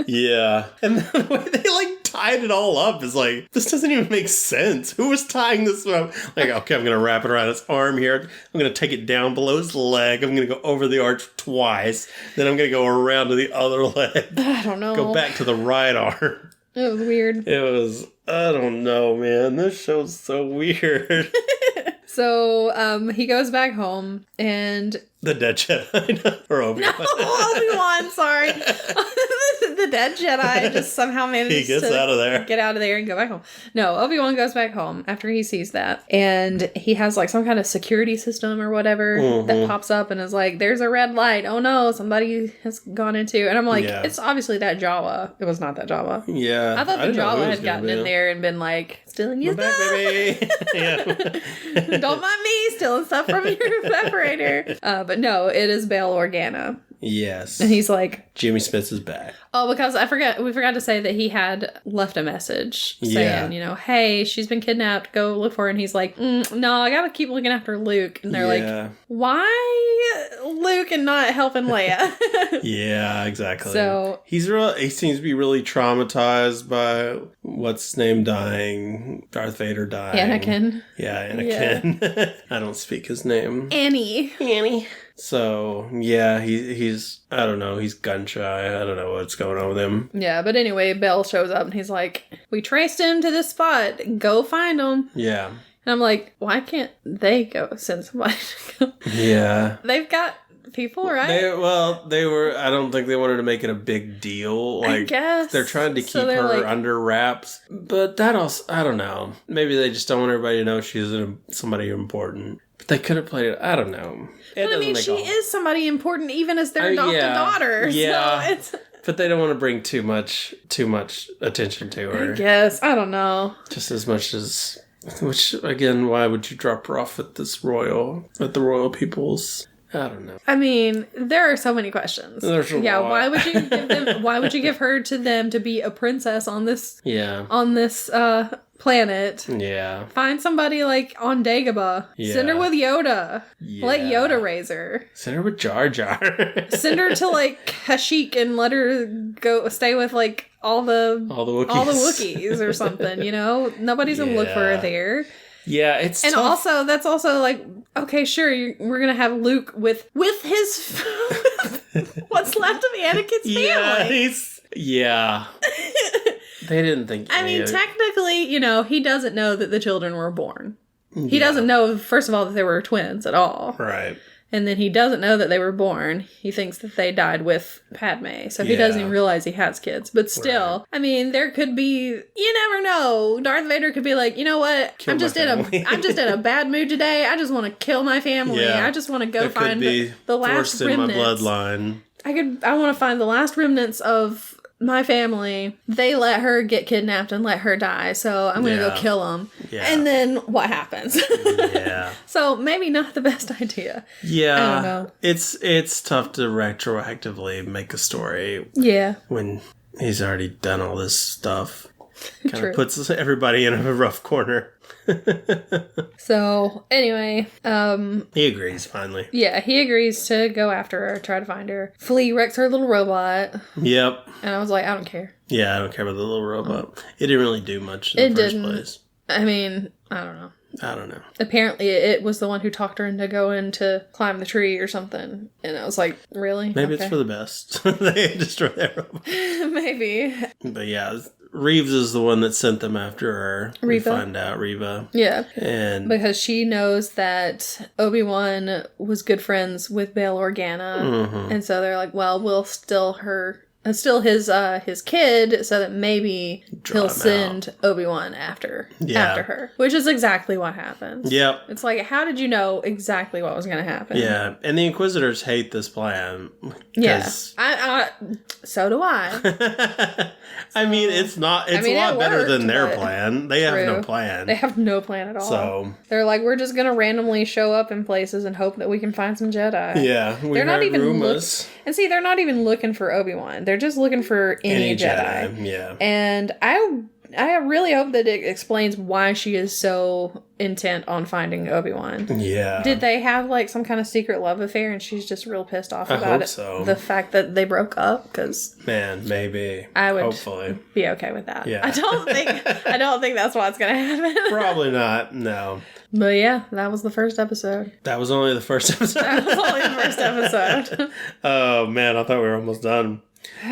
Yeah. And the way they, like, tied it all up is like, this doesn't even make sense. Who was tying this up? Like, okay, I'm going to wrap it around his arm here. I'm going to take it down below his leg. I'm going to go over the arch twice. Then I'm going to go around to the other leg. I don't know. Go back to the right arm. It was weird. It was, I don't know, man. This show's so weird. So, he goes back home, and... The dead Jedi. Or Obi-Wan. No, Obi-Wan, sorry. The dead Jedi just somehow manages to out of there. Get out of there and go back home. No, Obi-Wan goes back home after he sees that. And he has, like, some kind of security system or whatever that pops up and is like, there's a red light. Oh, no, somebody has gone into... And I'm like, it's obviously that Jawa. It was not that Jawa. Yeah. I thought the Jawa had gotten in there and been like, stealing your stuff. Back, baby. Yeah. Don't mind me stealing stuff from your evaporator. But no, it is Bail Organa. Yes. And he's like... Jimmy Smith is back. Oh, because we forgot to say that he had left a message saying, you know, hey, she's been kidnapped, go look for her. And he's like, no, I gotta keep looking after Luke. And they're like, why Luke and not helping Leia? Yeah, exactly. So he seems to be really traumatized by what's his name dying, Darth Vader dying. Anakin. Yeah, Anakin. Yeah. I don't speak his name. Annie. So, yeah, he's, I don't know, he's gun shy. I don't know what's going on with him. Yeah, but anyway, Bell shows up and he's like, we traced him to this spot. Go find him. Yeah. And I'm like, why can't they go send somebody to go? Yeah. They've got people, right? They were. I don't think they wanted to make it a big deal. Like, I guess they're trying to keep her under wraps. But that also, I don't know. Maybe they just don't want everybody to know she's somebody important. But they could have played it. I don't know. But I mean, she is somebody important, even as their adopted daughter. Yeah. So but they don't want to bring too much attention to her. I guess. I don't know. Just as much as. Which, again, why would you drop her off at the royal people's? I don't know. I mean, there are so many questions. There's a lot. Why would you give them? Why would you give her to them to be a princess on this? Yeah. On this planet. Yeah. Find somebody like on Dagobah. Yeah. Send her with Yoda. Yeah. Let Yoda raise her. Send her with Jar Jar. Send her to like Kashyyyk and let her go stay with like all the Wookiees or something. You know, nobody's gonna look for her there. Yeah, it's and tough. Also that's also like, okay, sure, we're gonna have Luke with his what's left of Anakin's family. Yeah. They didn't think. I mean, technically, you know, he doesn't know that the children were born. He doesn't know, first of all, that they were twins at all. Right. And then he doesn't know that they were born. He thinks that they died with Padme. So he doesn't even realize he has kids. But still, I mean, there could be, you never know. Darth Vader could be like, you know what? I'm just in a bad mood today. I just want to kill my family. Yeah. I just want to go find the last remnants. In my bloodline. I want to find the last remnants of my family. They let her get kidnapped and let her die, so I'm gonna go kill them. Yeah. And then what happens? Yeah. So maybe not the best idea. Yeah. I don't know. It's tough to retroactively make a story. Yeah. When he's already done all this stuff. Kind of puts everybody in a rough corner. So, anyway, he agrees, finally. Yeah, he agrees to go after her, try to find her. Flea wrecks her little robot. Yep. And I was like, I don't care. Yeah, I don't care about the little robot. It didn't really do much in the first place. I mean, I don't know. I don't know. Apparently, it was the one who talked her into going to climb the tree or something. And I was like, really? Maybe it's for the best. They destroy that robot. Maybe. But yeah, Reeves is the one that sent them after her. Reva. We find out, Reva. Yeah. And because she knows that Obi-Wan was good friends with Bail Organa. Mm-hmm. And so they're like, well, we'll still his kid, so that maybe he'll send Obi-Wan after her. Which is exactly what happens. Yep. It's like, how did you know exactly what was going to happen? Yeah. And the Inquisitors hate this plan. Yes. Yeah. So do I. I mean, it's a lot better than their plan. They have no plan. They have no plan at all. So they're like, we're just going to randomly show up in places and hope that we can find some Jedi. Yeah. They're not even and see, they're not even looking for Obi-Wan. They're just looking for any Jedi. Yeah. And I really hope that it explains why she is so intent on finding Obi-Wan. Yeah. Did they have like some kind of secret love affair and she's just real pissed off about hope it? So. The fact that they broke up? Because maybe. I would hopefully be okay with that. Yeah. I don't think that's what's going to happen. Probably not. No. But yeah, that was the first episode. That was only the first episode. That was only the first episode. Oh man, I thought we were almost done. All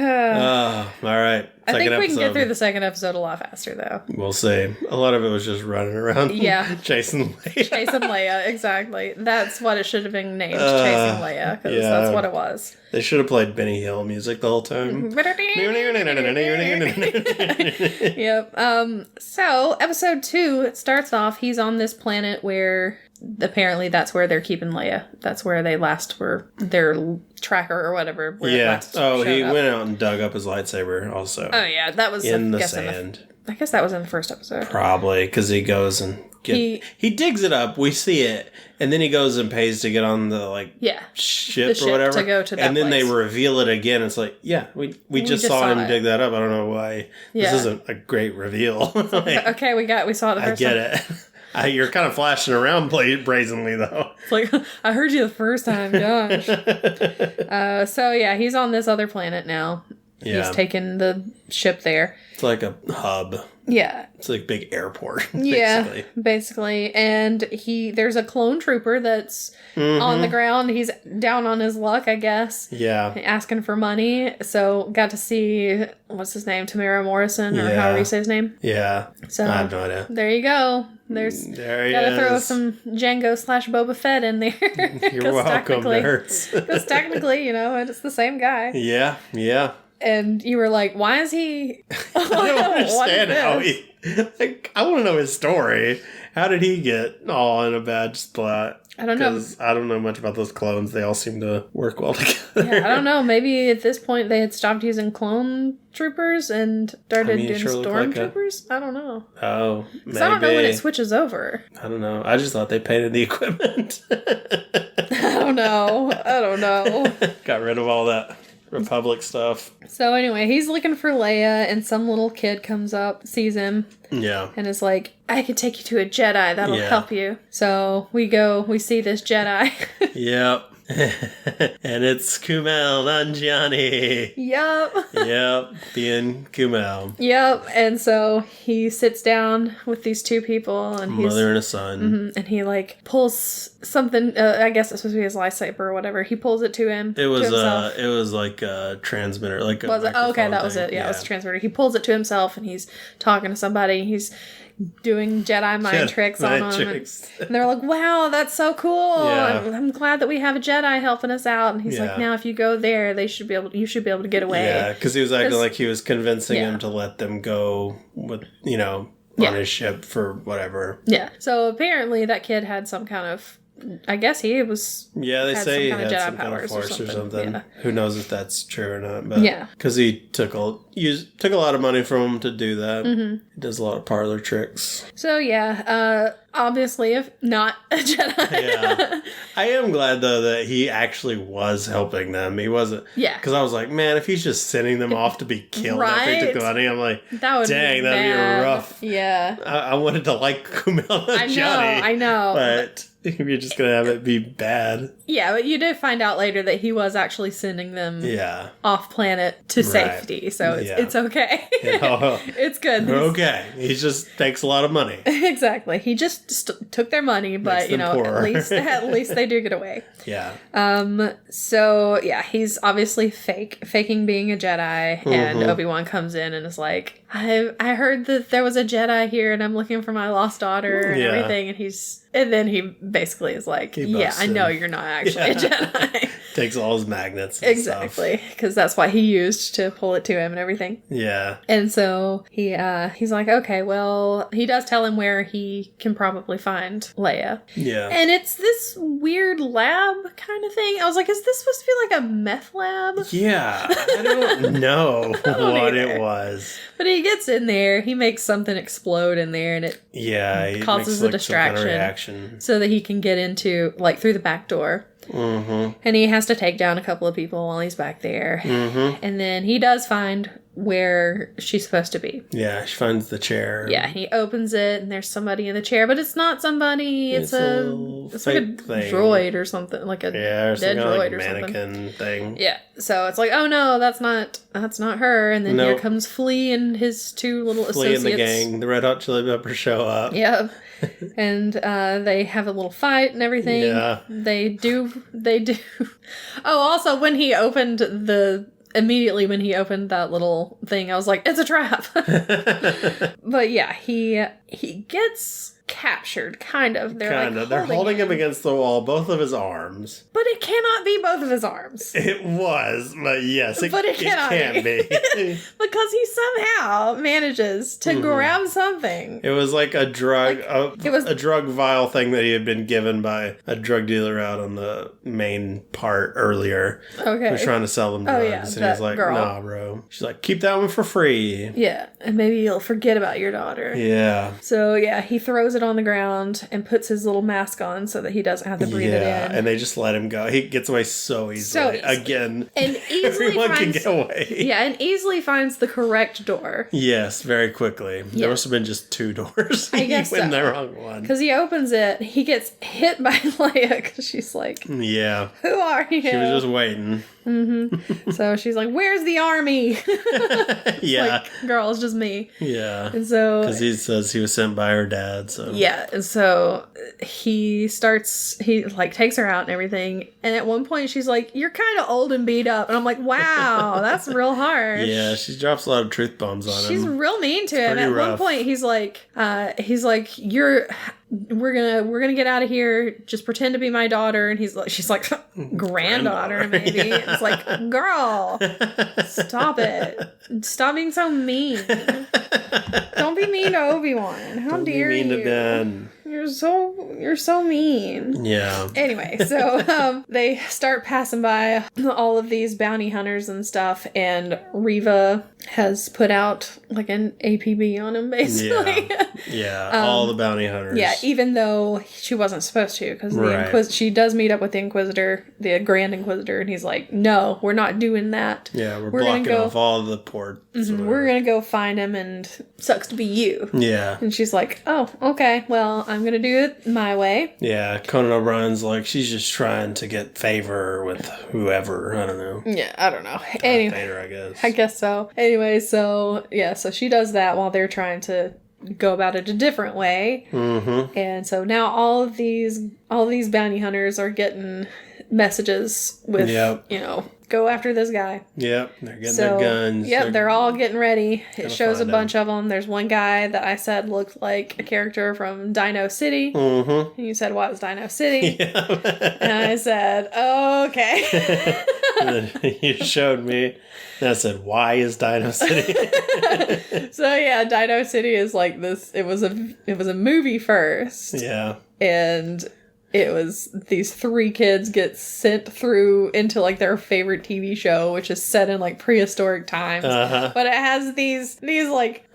right. I think we can get through the second episode a lot faster, though. We'll see. A lot of it was just running around. Yeah. Chasing Leia. Chasing Leia, exactly. That's what it should have been named, Chasing Leia, because that's what it was. They should have played Benny Hill music the whole time. Yep. So, episode 2, it starts off, he's on this planet where apparently that's where they're keeping Leia. That's where they last were, their tracker or whatever. Yeah. Oh, he went out and dug up his lightsaber also. Oh, yeah. That was in the sand. I guess that was in the first episode. Probably, because he goes and he digs it up. We see it, and then he goes and pays to get on the ship or whatever. To go to that and then place. They reveal it again. It's like, we just saw him dig that up. I don't know why. Yeah. This isn't a great reveal. Okay, we saw it the first time. I get it. You're kind of flashing around brazenly, though. It's like, I heard you the first time, gosh. So, yeah, he's on this other planet now. Yeah. He's taken the ship there. It's like a hub. Yeah. It's like a big airport, basically. Yeah, basically. And there's a clone trooper that's on the ground. He's down on his luck, I guess. Yeah. Asking for money. So, got to see, what's his name? Tamara Morrison, or however you say his name? Yeah. So, I have no idea. There you go. There he gotta is. throw some Django / Boba Fett in there. You're welcome, nerds. Because technically, it's the same guy. Yeah. And you were like, why is he... I don't understand how he... I want to know his story. How did he get all in a bad spot? I don't know. Because I don't know much about those clones. They all seem to work well together. Yeah, I don't know. Maybe at this point they had stopped using clone troopers and started doing stormtroopers. I don't know. Oh, maybe. I don't know when it switches over. I don't know. I just thought they painted the equipment. I don't know. Got rid of all that Republic stuff. So anyway, he's looking for Leia, and some little kid comes up, sees him, and is like, I could take you to a Jedi, that'll help you. So we see this Jedi. Yep. And it's Kumail Nanjiani. Yep. Being Kumail. Yep. And so he sits down with these two people, and he's mother and a son. And he pulls something. I guess it's supposed to be his lightsaber or whatever. He pulls it to him. It was like a transmitter, like a. Was it? Oh, okay, that was it. Yeah, it was a transmitter. He pulls it to himself, and he's talking to somebody. He's doing Jedi mind tricks on them. And they're like, wow, that's so cool. Yeah. I'm glad that we have a Jedi helping us out. And he's like, now if you go there, you should be able to get away. Yeah, because he was acting like he was convincing him to let them go with, on his ship for whatever. Yeah. So apparently that kid had some kind of, I guess he was. Yeah, they say he had some kind of force or something. Yeah. Who knows if that's true or not? But because he took a lot of money from him to do that. Mm-hmm. He does a lot of parlor tricks. So obviously, if not a Jedi. Yeah, I am glad though that he actually was helping them. He wasn't. Yeah, because I was like, man, if he's just sending them off to be killed after he took the money, I'm like, that'd be rough. Yeah, I wanted to like Kumail Nanjiani. I know, but. If you're just going to have it be bad. Yeah, but you did find out later that he was actually sending them off planet to safety. So it's okay. It's good. Okay. He just takes a lot of money. Exactly. He just took their money, but at least they do get away. Yeah. So he's obviously faking being a Jedi, and Obi-Wan comes in and is like, I heard that there was a Jedi here and I'm looking for my lost daughter and everything, and then he basically is like, I know you're not actually a Jedi. Takes all his magnets and exactly, because that's what he used to pull it to him and everything. Yeah. And so he's like, okay, well, he does tell him where he can probably find Leia. Yeah. And it's this weird lab kind of thing. I was like, is this supposed to be like a meth lab? Yeah. I don't know what it was. But he gets in there, he makes something explode in there, and it causes a distraction. Some kind of reaction. So that he can get into, through the back door. Mm-hmm. And he has to take down a couple of people while he's back there. Mm-hmm. And then he does find where she's supposed to be. Yeah, she finds the chair. Yeah, he opens it and there's somebody in the chair, but it's not somebody. It's like a droid or something, like a dead droid or something. Mannequin thing. Yeah, so it's like, oh no, that's not her. And then here comes Flea and his two little associates. Flea and the gang, the Red Hot Chili Peppers show up. Yep. And they have a little fight and everything. Yeah. They do. Oh, also when he opened immediately when he opened that little thing, I was like, it's a trap. But yeah, he gets captured, kind of. They're holding him against the wall, both of his arms. But it cannot be both of his arms. It was, but yes, it can be. Because he somehow manages to grab something. It was like a drug, a drug vial thing that he had been given by a drug dealer out on the main part earlier. Okay. He was trying to sell them drugs. And he was like, nah, bro. She's like, keep that one for free. Yeah, and maybe you'll forget about your daughter. Yeah. So yeah, he throws it on the ground and puts his little mask on so that he doesn't have to breathe it in. And they just let him go. He gets away so easily. Again, and everyone can get away. Yeah, and easily finds the correct door. Yes, very quickly. Yeah. There must have been just two doors. I guess he went in the wrong one. Because he opens it, he gets hit by Leia because she's like, yeah. Who are you? She was just waiting. Mm-hmm. So she's like, where's the army? Yeah. Girl, it's just me. Yeah. And so... Because he says he was sent by her dad, so... Yeah, and so he takes her out and everything, and at one point she's like, you're kind of old and beat up, and I'm like, wow, that's real harsh. Yeah, she's drops a lot of truth bombs on him. She's real mean to him. At one point, he's like, we're gonna get out of here. Just pretend to be my daughter. And she's like, granddaughter, maybe. Yeah. It's like, girl, stop it. Stop being so mean. Don't be mean to Obi-Wan. How dare you? Don't be mean to Ben. You're so mean. Yeah. Anyway, so they start passing by all of these bounty hunters and stuff, and Reva has put out like an APB on him, basically. Yeah, all the bounty hunters. Yeah, even though she wasn't supposed to, because she does meet up with the Inquisitor, the Grand Inquisitor, and he's like, "No, we're not doing that. Yeah, we're blocking off all the ports. We're gonna go find him, and sucks to be you." Yeah. And she's like, "Oh, okay. Well, I'm gonna do it my way." Yeah, Conan O'Brien's like, she's just trying to get favor with whoever. I don't know. Yeah, I don't know. Anyway, Vader, I guess. I guess so. Anyway, so she does that while they're trying to go about it a different way. Mm-hmm. And so now all of these bounty hunters are getting messages with, go after this guy. Yep, they're getting their guns. Yep, they're all getting ready. It shows a bunch of them. There's one guy that I said looked like a character from Dino City. Mm-hmm. And you said, what was Dino City? Yeah. And I said, okay. And then you showed me. And I said, why is Dino City? So yeah, Dino City is like this. It was a movie first. Yeah. And it was these 3 kids get sent through into like their favorite TV show, which is set in like prehistoric times. Uh-huh. But it has these like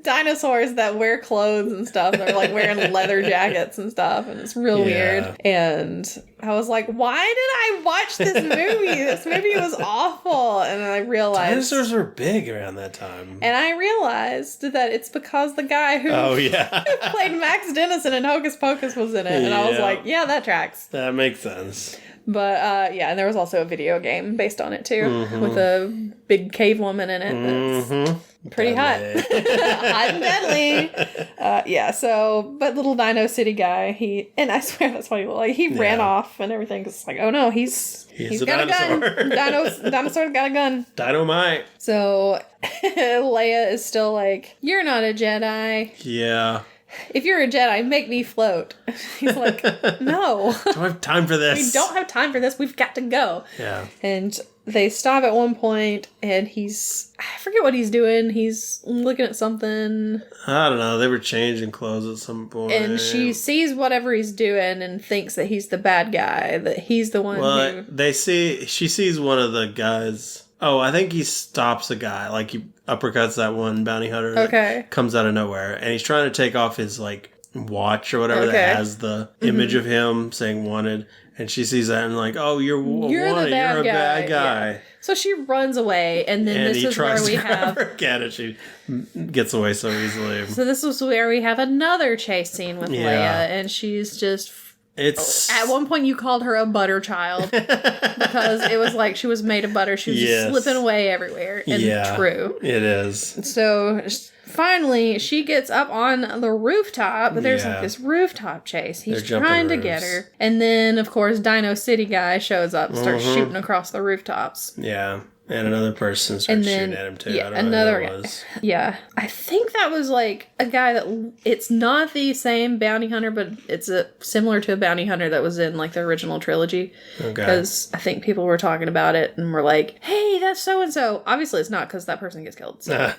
dinosaurs that wear clothes and stuff. They're like wearing leather jackets and stuff, and it's real weird. And I was like, why did I watch this movie? This movie was awful. And then I realized dinosaurs were big around that time. And I realized that it's because the guy who played Max Dennison in Hocus Pocus was in it. And I was like, yeah, that tracks. That makes sense. But and there was also a video game based on it too, with a big cave woman in it. That's pretty hot. Hot and deadly. So, but little Dino City guy, and I swear that's what he looked like. He ran off and everything. It's like, oh no, he's got a gun. Dinosaur's got a gun. Dynamite. So Leia is still like, you're not a Jedi. Yeah. If you're a Jedi, make me float. He's like, no. Don't have time for this. We don't have time for this. We've got to go. Yeah. And they stop at one point, and I forget what he's doing. He's looking at something. I don't know. They were changing clothes at some point. And she sees whatever he's doing and thinks that he's the bad guy, that he's the one who... She sees one of the guys... Oh, I think he stops a guy. Like, he uppercuts that one bounty hunter that comes out of nowhere. And he's trying to take off his, like, watch or whatever that has the image of him saying wanted. And she sees that and like, oh, you're wanted. You're a bad guy. Yeah. So she runs away. And then this is where we have... her again, and she gets away so easily. So this is where we have another chase scene with Leia. And she's just... At one point you called her a butter child because it was like she was made of butter. She was just slipping away everywhere. And true. It is. So finally she gets up on the rooftop, but there's like this rooftop chase. He's trying to get her. And then of course Dino City guy shows up and starts shooting across the rooftops. Yeah. And another person starts shooting at him too. Yeah, I don't know who it was. Yeah. I think that was like a guy that... It's not the same bounty hunter, but it's similar to a bounty hunter that was in like the original trilogy. Okay. Because I think people were talking about it and were like, hey, that's so-and-so. Obviously it's not because that person gets killed. So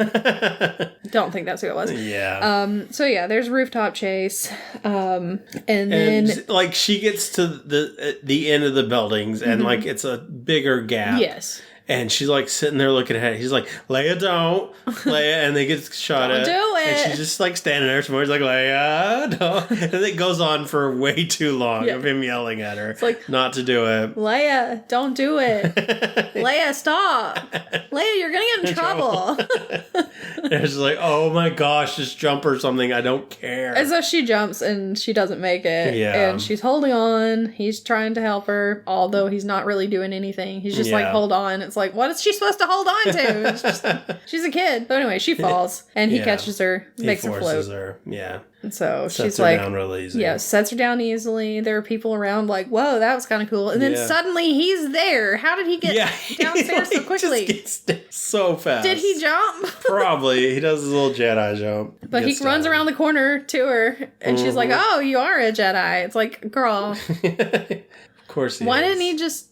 don't think that's who it was. Yeah. So yeah, there's rooftop chase. And then... like she gets to the end of the buildings and like it's a bigger gap. Yes. And she's like sitting there looking at it. He's like, Leia, don't. Leia. And they get shot at. Don't do it. And she's just like standing there somewhere. He's like, Leia, don't. And it goes on for way too long of him yelling at her. It's like, not to do it. Leia, don't do it. Leia, stop. Leia, you're going to get in trouble. And it's like, oh my gosh, just jump or something. I don't care. And so she jumps and she doesn't make it. Yeah. And she's holding on. He's trying to help her, although he's not really doing anything. He's just like, hold on. It's It's like, what is she supposed to hold on to? It's just, she's a kid. But anyway, she falls, and he catches her, makes her float. Her. Yeah. And so sets she's her like, down real easy. Yeah, sets her down easily. There are people around like, whoa, that was kind of cool. And then suddenly he's there. How did he get downstairs so quickly? Just gets so fast. Did he jump? Probably. He does his little Jedi jump. But he runs around the corner to her, and she's like, oh, you are a Jedi. It's like, girl. Of course he Why didn't he just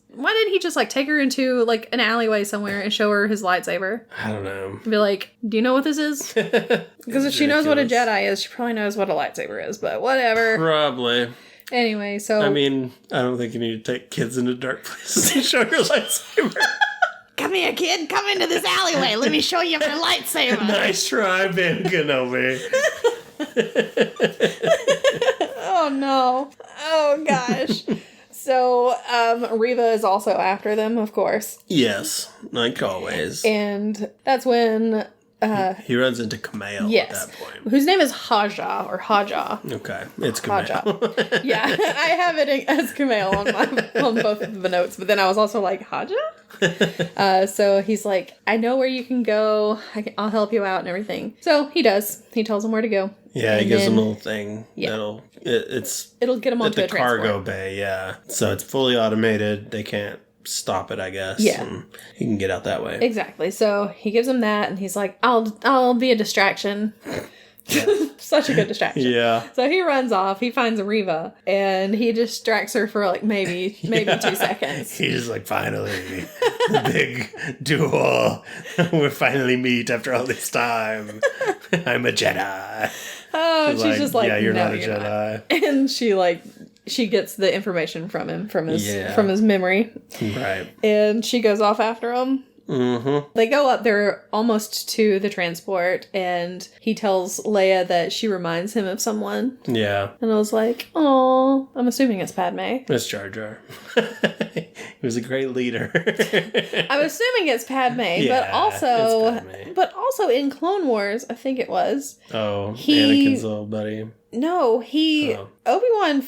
like take her into like an alleyway somewhere and show her his lightsaber? I don't know. Be like, do you know what this is? Because if she knows what a Jedi is, she probably knows what a lightsaber is, but whatever. Probably. Anyway, so... I mean, I don't think you need to take kids into dark places to show your lightsaber. Come here, kid. Come into this alleyway. Let me show you my lightsaber. Nice try, Ben Kenobi. Oh, no. Oh, gosh. So, Reva is also after them, of course. Yes, like always. And that's when... he runs into Kumail at that point. Whose name is Haja, or Haja. Okay, it's Kumail. Haja. Yeah, I have it as Kumail on both of the notes, but then I was also like, Haja? So he's like, I know where you can go. I'll help you out and everything. So he does. He tells him where to go. Yeah, he gives him a little thing. Yeah. It'll get him onto at a the cargo bay, yeah. So it's fully automated. They can't stop it, I guess. Yeah. And he can get out that way. Exactly. So he gives him that, and he's like, I'll be a distraction. Such a good distraction. Yeah. So he runs off. He finds Reva, and he distracts her for like maybe 2 seconds. He's like, finally, the big duel. We finally meet after all this time. I'm a Jedi. Oh, she's just like, yeah, you're no, not a you're Jedi. Not. And she gets the information from him, from his memory. Right. And she goes off after him. Mm-hmm. They go up there almost to the transport, and he tells Leia that she reminds him of someone. Yeah. And I was like, oh, I'm assuming it's Padme. It's Jar Jar. He was a great leader. I'm assuming it's Padme, but also in Clone Wars, I think it was. Oh, Anakin's little buddy. No, Obi-Wan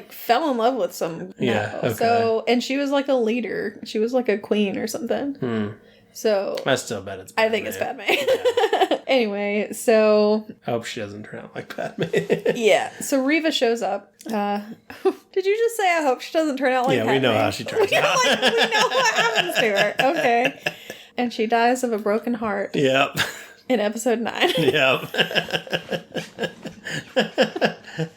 fell in love with some girl. Yeah, okay. So, and she was like a leader. She was like a queen or something. So I still bet it's Padme. I think it's Padme. Yeah. Anyway, so I hope she doesn't turn out like Padme. Yeah. So Reva shows up. Did you just say I hope she doesn't turn out like Padme? Yeah, we know how she turns out. We know what happens to her. Okay. And she dies of a broken heart. Yep. In episode 9. Yep.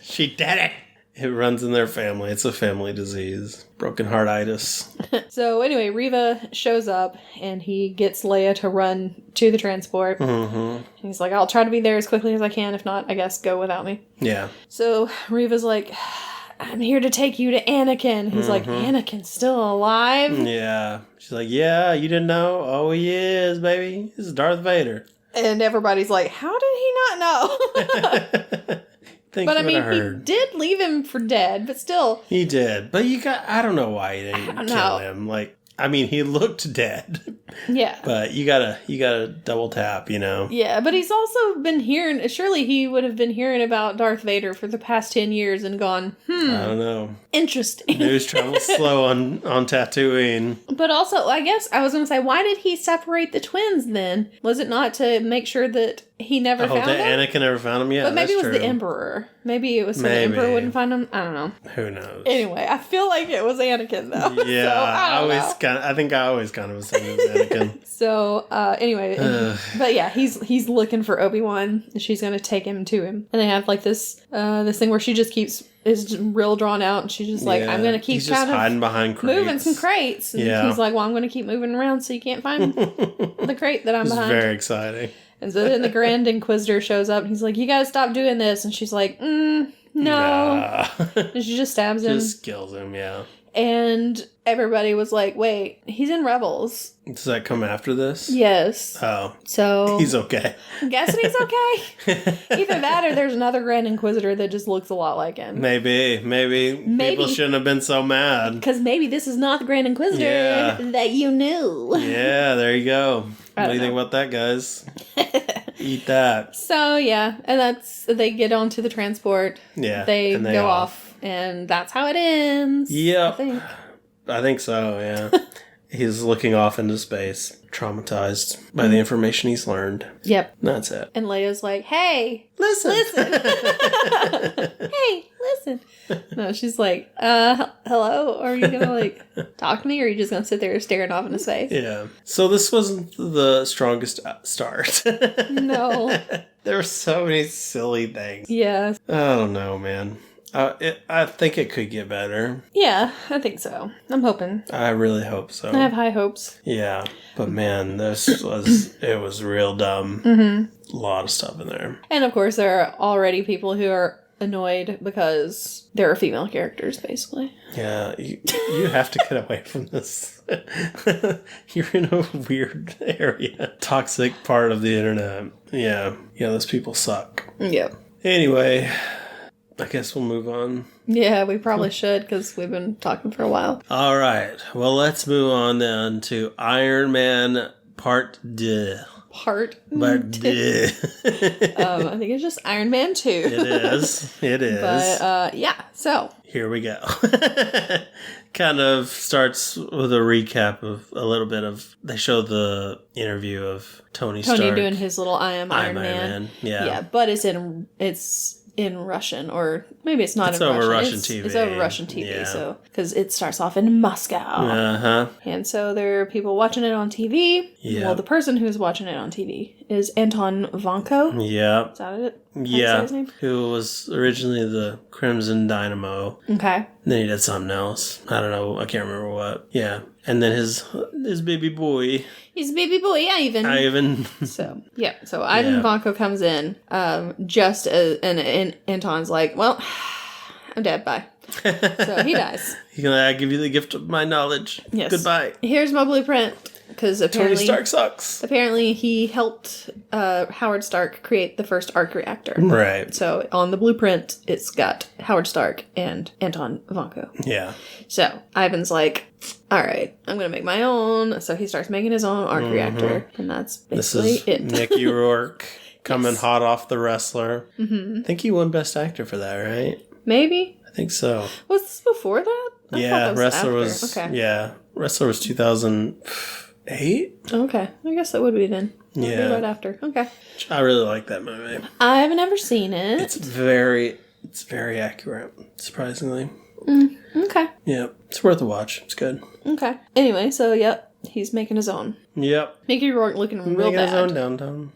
She did it. It runs in their family. It's a family disease. Broken heartitis. So anyway, Reva shows up, and he gets Leia to run to the transport. Mm-hmm. He's like, I'll try to be there as quickly as I can. If not, I guess go without me. Yeah. So Reva's like, I'm here to take you to Anakin. He's like, Anakin's still alive? Yeah. She's like, yeah, you didn't know? Oh, he is, baby. This is Darth Vader. And everybody's like, how did he not know? But I mean, he did leave him for dead, but still. He did. But I don't know why he didn't kill him. He looked dead. Yeah. But you gotta double tap, you know? Yeah, but he's also been hearing, surely he would have been hearing about Darth Vader for the past 10 years and gone, I don't know. Interesting. News travels slow on Tatooine. But also, I guess, I was going to say, why did he separate the twins then? Was it not to make sure that he never found them? Anakin never found them? Yeah, but maybe it was true. The Emperor. Maybe it was so the Emperor wouldn't find them? I don't know. Who knows? Anyway, I feel like it was Anakin, though. Yeah, so, I think I always kind of assumed it was Anakin. So, anyway, but yeah, he's looking for Obi-Wan, and she's going to take him to him. And they have this thing where she just is real drawn out, and she's just like, I'm going to keep he's just hiding behind crates. Moving some crates. And he's like, well, I'm going to keep moving around so you can't find the crate that I'm behind. It's very exciting. And so then the Grand Inquisitor shows up, and he's like, you got to stop doing this. And she's like, no. Nah. And she just stabs him. Just kills him, yeah. And everybody was like, wait, he's in Rebels. Does that come after this? Yes. Oh. So. He's okay. I'm guessing he's okay. Either that or there's another Grand Inquisitor that just looks a lot like him. Maybe. People shouldn't have been so mad. Because maybe this is not the Grand Inquisitor that you knew. Yeah, there you go. What do you think about that, guys? Eat that. So, yeah. And they get onto the transport. Yeah. They go off. And that's how it ends. Yep. I think so, yeah. he's looking off into space, traumatized by the information he's learned. Yep. That's it. And Leia's like, hey, listen. Hey, listen. No, she's like, hello? Are you gonna like talk to me, or are you just gonna sit there staring off into space? Yeah. So this wasn't the strongest start. No. There were so many silly things. Yeah. I don't know, man. I think it could get better. Yeah, I think so. I'm hoping. I really hope so. I have high hopes. Yeah. But man, it was real dumb. Mm-hmm. A lot of stuff in there. And of course, there are already people who are annoyed because there are female characters, basically. Yeah, you have to get away from this. You're in a weird area. Toxic part of the internet. Yeah, those people suck. Yep. Anyway, I guess we'll move on. Yeah, we probably should, because we've been talking for a while. All right. Well, let's move on then to Iron Man Part 2. Part 2. I think it's just Iron Man 2. It is. But, yeah, so. Here we go. Kind of starts with a recap of a little bit of... They show the interview of Tony Stark. Tony doing his little I am Iron Man. Yeah. Yeah, but it's in Russian, or maybe it's not in Russian. Over Russian TV. It's over Russian TV, yeah. So because it starts off in Moscow. Uh-huh. And so there are people watching it on TV. Yeah. Well, the person who's watching it on TV is Anton Vanko. Yeah. Is that it? Yeah. His name? Who was originally the Crimson Dynamo. Okay. Then he did something else. I don't know. I can't remember what. Yeah. And then his baby boy. His baby boy, Ivan. So, yeah. So Ivan Vanko comes in, just as, and Anton's like, well, I'm dead. Bye. So he dies. I give you the gift of my knowledge. Yes. Goodbye. Here's my blueprint. Because apparently Tony Stark sucks. Apparently he helped Howard Stark create the first arc reactor. Right. So on the blueprint, it's got Howard Stark and Anton Vanko. Yeah. So Ivan's like, all right, I'm going to make my own. So he starts making his own arc reactor. And that's basically it. Mickey Rourke coming hot off The Wrestler. Mm-hmm. I think he won Best Actor for that, right? Maybe. I think so. Was this before that? Yeah, Wrestler was... Okay. Yeah, Wrestler was 2008? Okay. I guess that would be then. Yeah. Right after. Okay. I really like that movie. I've never seen it. It's very accurate, surprisingly. Okay. Yeah, it's worth a watch. It's good. Okay. Anyway, so yep, he's making his own. Yep. Mickey Rourke looking real making bad. His own downtown.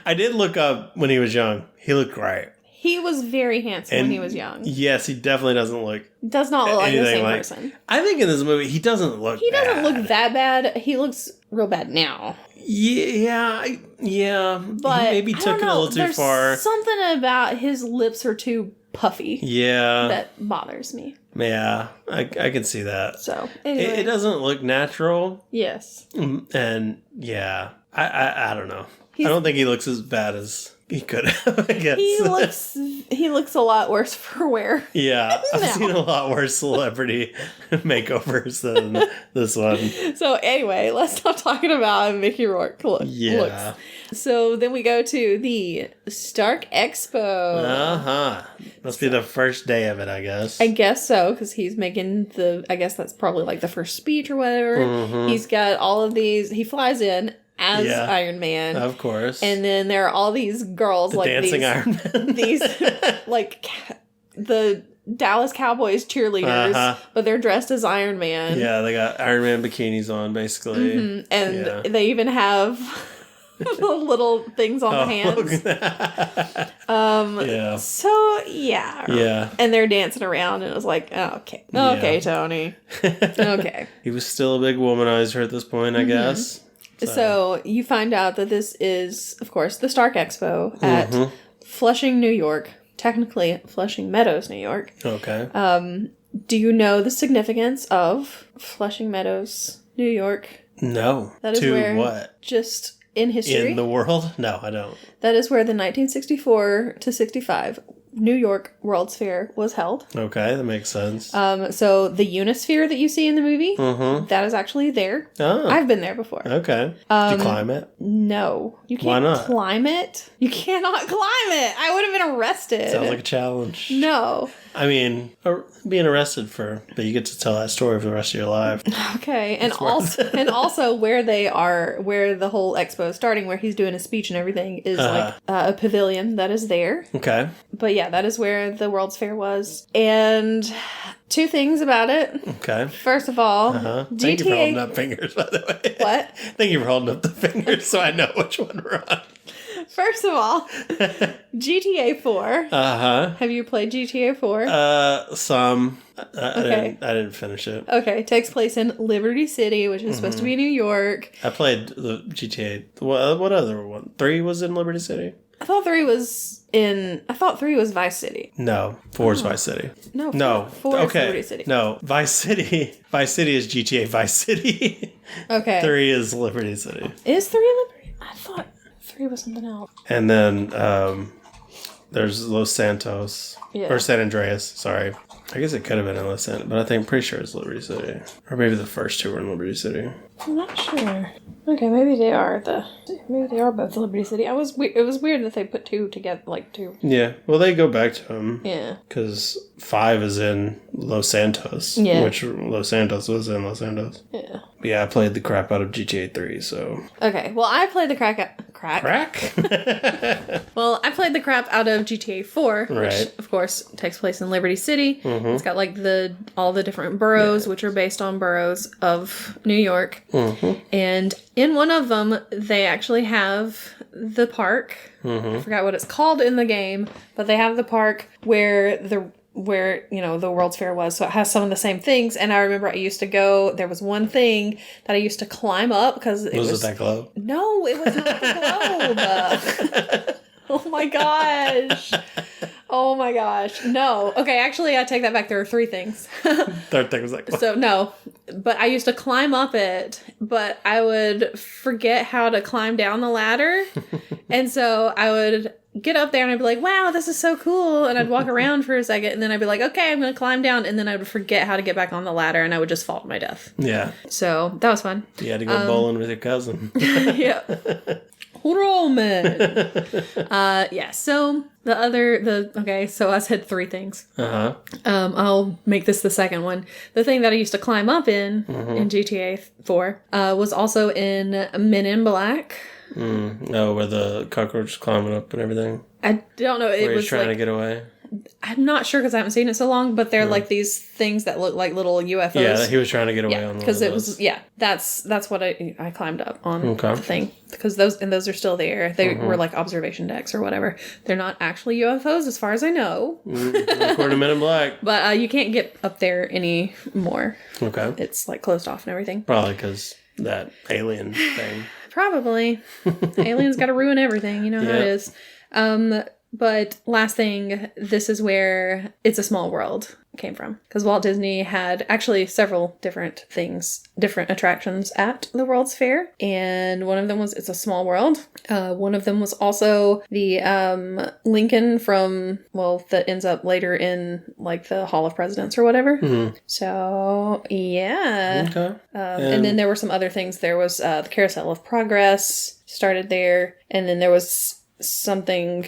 I did look up when he was young. He looked great. He was very handsome when he was young. Yes, he definitely doesn't look... Does not look like the same person. I think in this movie, he doesn't look He doesn't look that bad. He looks real bad now. Yeah. But he maybe took it a little too far. There's something about his lips are too puffy. Yeah. That bothers me. Yeah, I can see that. So, anyway. It doesn't look natural. Yes. And, yeah, I don't know. I don't think he looks as bad as... He could have, I guess. He looks a lot worse for wear. Yeah, I've seen a lot worse celebrity makeovers than this one. So anyway, let's stop talking about Mickey Rourke looks. So then we go to the Stark Expo. Uh-huh. Must be the first day of it, I guess. I guess so, because he's making I guess that's probably like the first speech or whatever. Mm-hmm. He's got all of these, he flies in as Iron Man. Of course. And then there are all these girls, the like dancing Iron Man. These, like, the Dallas Cowboys cheerleaders, but they're dressed as Iron Man. Yeah, they got Iron Man bikinis on, basically. Mm-hmm. And they even have the little things on the hands. Yeah. So, yeah. Yeah. And they're dancing around, and it was like, oh, okay. Okay, Tony. Okay. He was still a big womanizer at this point, I guess. So you find out that this is, of course, the Stark Expo at Flushing, New York. Technically, Flushing Meadows, New York. Okay. Do you know the significance of Flushing Meadows, New York? No. That is to where, what? Just in history. In the world? No, I don't. That is where the 1964 to 65 New York World's Fair was held. Okay, that makes sense. So the Unisphere that you see in the movie, that is actually there. Oh. I've been there before. Okay. Did you climb it? No. You can't. Why not? Climb it? You cannot climb it. I would have been arrested. Sounds like a challenge. No. I mean, being arrested but you get to tell that story for the rest of your life. Okay, and also where the whole expo is starting, where he's doing a speech and everything, is like a pavilion that is there. Okay. But yeah, that is where the World's Fair was. And 2 things about it. Okay. First of all, GTA... Thank you for holding up fingers, by the way. What? Thank you for holding up the fingers so I know which one we're on. First of all, GTA 4. Have you played GTA 4? Some. I didn't finish it. Okay, it takes place in Liberty City, which is supposed to be New York. I played the GTA. What other one? 3 was in Liberty City? I thought 3 was Vice City. No, 4 is Vice City. No, 4 is Liberty City. No, Vice City. Vice City is GTA Vice City. Okay. 3 is Liberty City. Is 3 Liberty? I thought 3 was something else. And then there's Los Santos. Yeah. Or San Andreas, sorry. I guess it could have been in Los Santos, but I'm pretty sure it's Liberty City. Or maybe the first 2 were in Liberty City. I'm not sure. Okay, maybe they are both Liberty City. It was weird that they put 2 together, like 2. Yeah, well, they go back to them. Yeah. Because 5 is in Los Santos. Yeah. Which Los Santos was in Los Santos. Yeah. But yeah, I played the crap out of GTA 3, so... Okay, well, I played the Crack? Well, I played the crap out of GTA 4, which, of course, takes place in Liberty City. Mm-hmm. It's got, like, all the different boroughs, which are based on boroughs of New York. Mm-hmm. And in one of them, they actually have the park. Mm-hmm. I forgot what it's called in the game, but they have the park where the World's Fair was. So it has some of the same things. And I remember there was one thing that I used to climb up because it was that globe? No, it was not the globe. Oh my gosh. Oh my gosh. No. Okay, actually, I take that back. There are 3 things. Third thing was that globe. So, no. But I used to climb up it, but I would forget how to climb down the ladder. And so I would get up there and I'd be like, wow, this is so cool. And I'd walk around for a second and then I'd be like, okay, I'm going to climb down. And then I would forget how to get back on the ladder and I would just fall to my death. Yeah. So that was fun. You had to go bowling with your cousin. Yeah. Roman. Yeah. So so I said 3 things. I'll make this the second one. The thing that I used to climb up in GTA 4 was also in Men in Black. Where the cockroach is climbing up and everything. I don't know. Where he's trying to get away. I'm not sure because I haven't seen it so long, but they're like these things that look like little UFOs. Yeah, he was trying to get away on because it was that's what I climbed up on the thing because those are still there. They were like observation decks or whatever. They're not actually UFOs as far as I know. According to Men in Black, but you can't get up there anymore. Okay, it's like closed off and everything. Probably because that alien thing. Probably. Aliens got to ruin everything. You know how it is. But last thing, this is where It's a Small World came from. Because Walt Disney had actually several different attractions at the World's Fair. And one of them was It's a Small World. One of them was also the Lincoln that ends up later in like the Hall of Presidents or whatever. Mm-hmm. So, yeah. Okay. And then there were some other things. There was the Carousel of Progress started there. And then there was something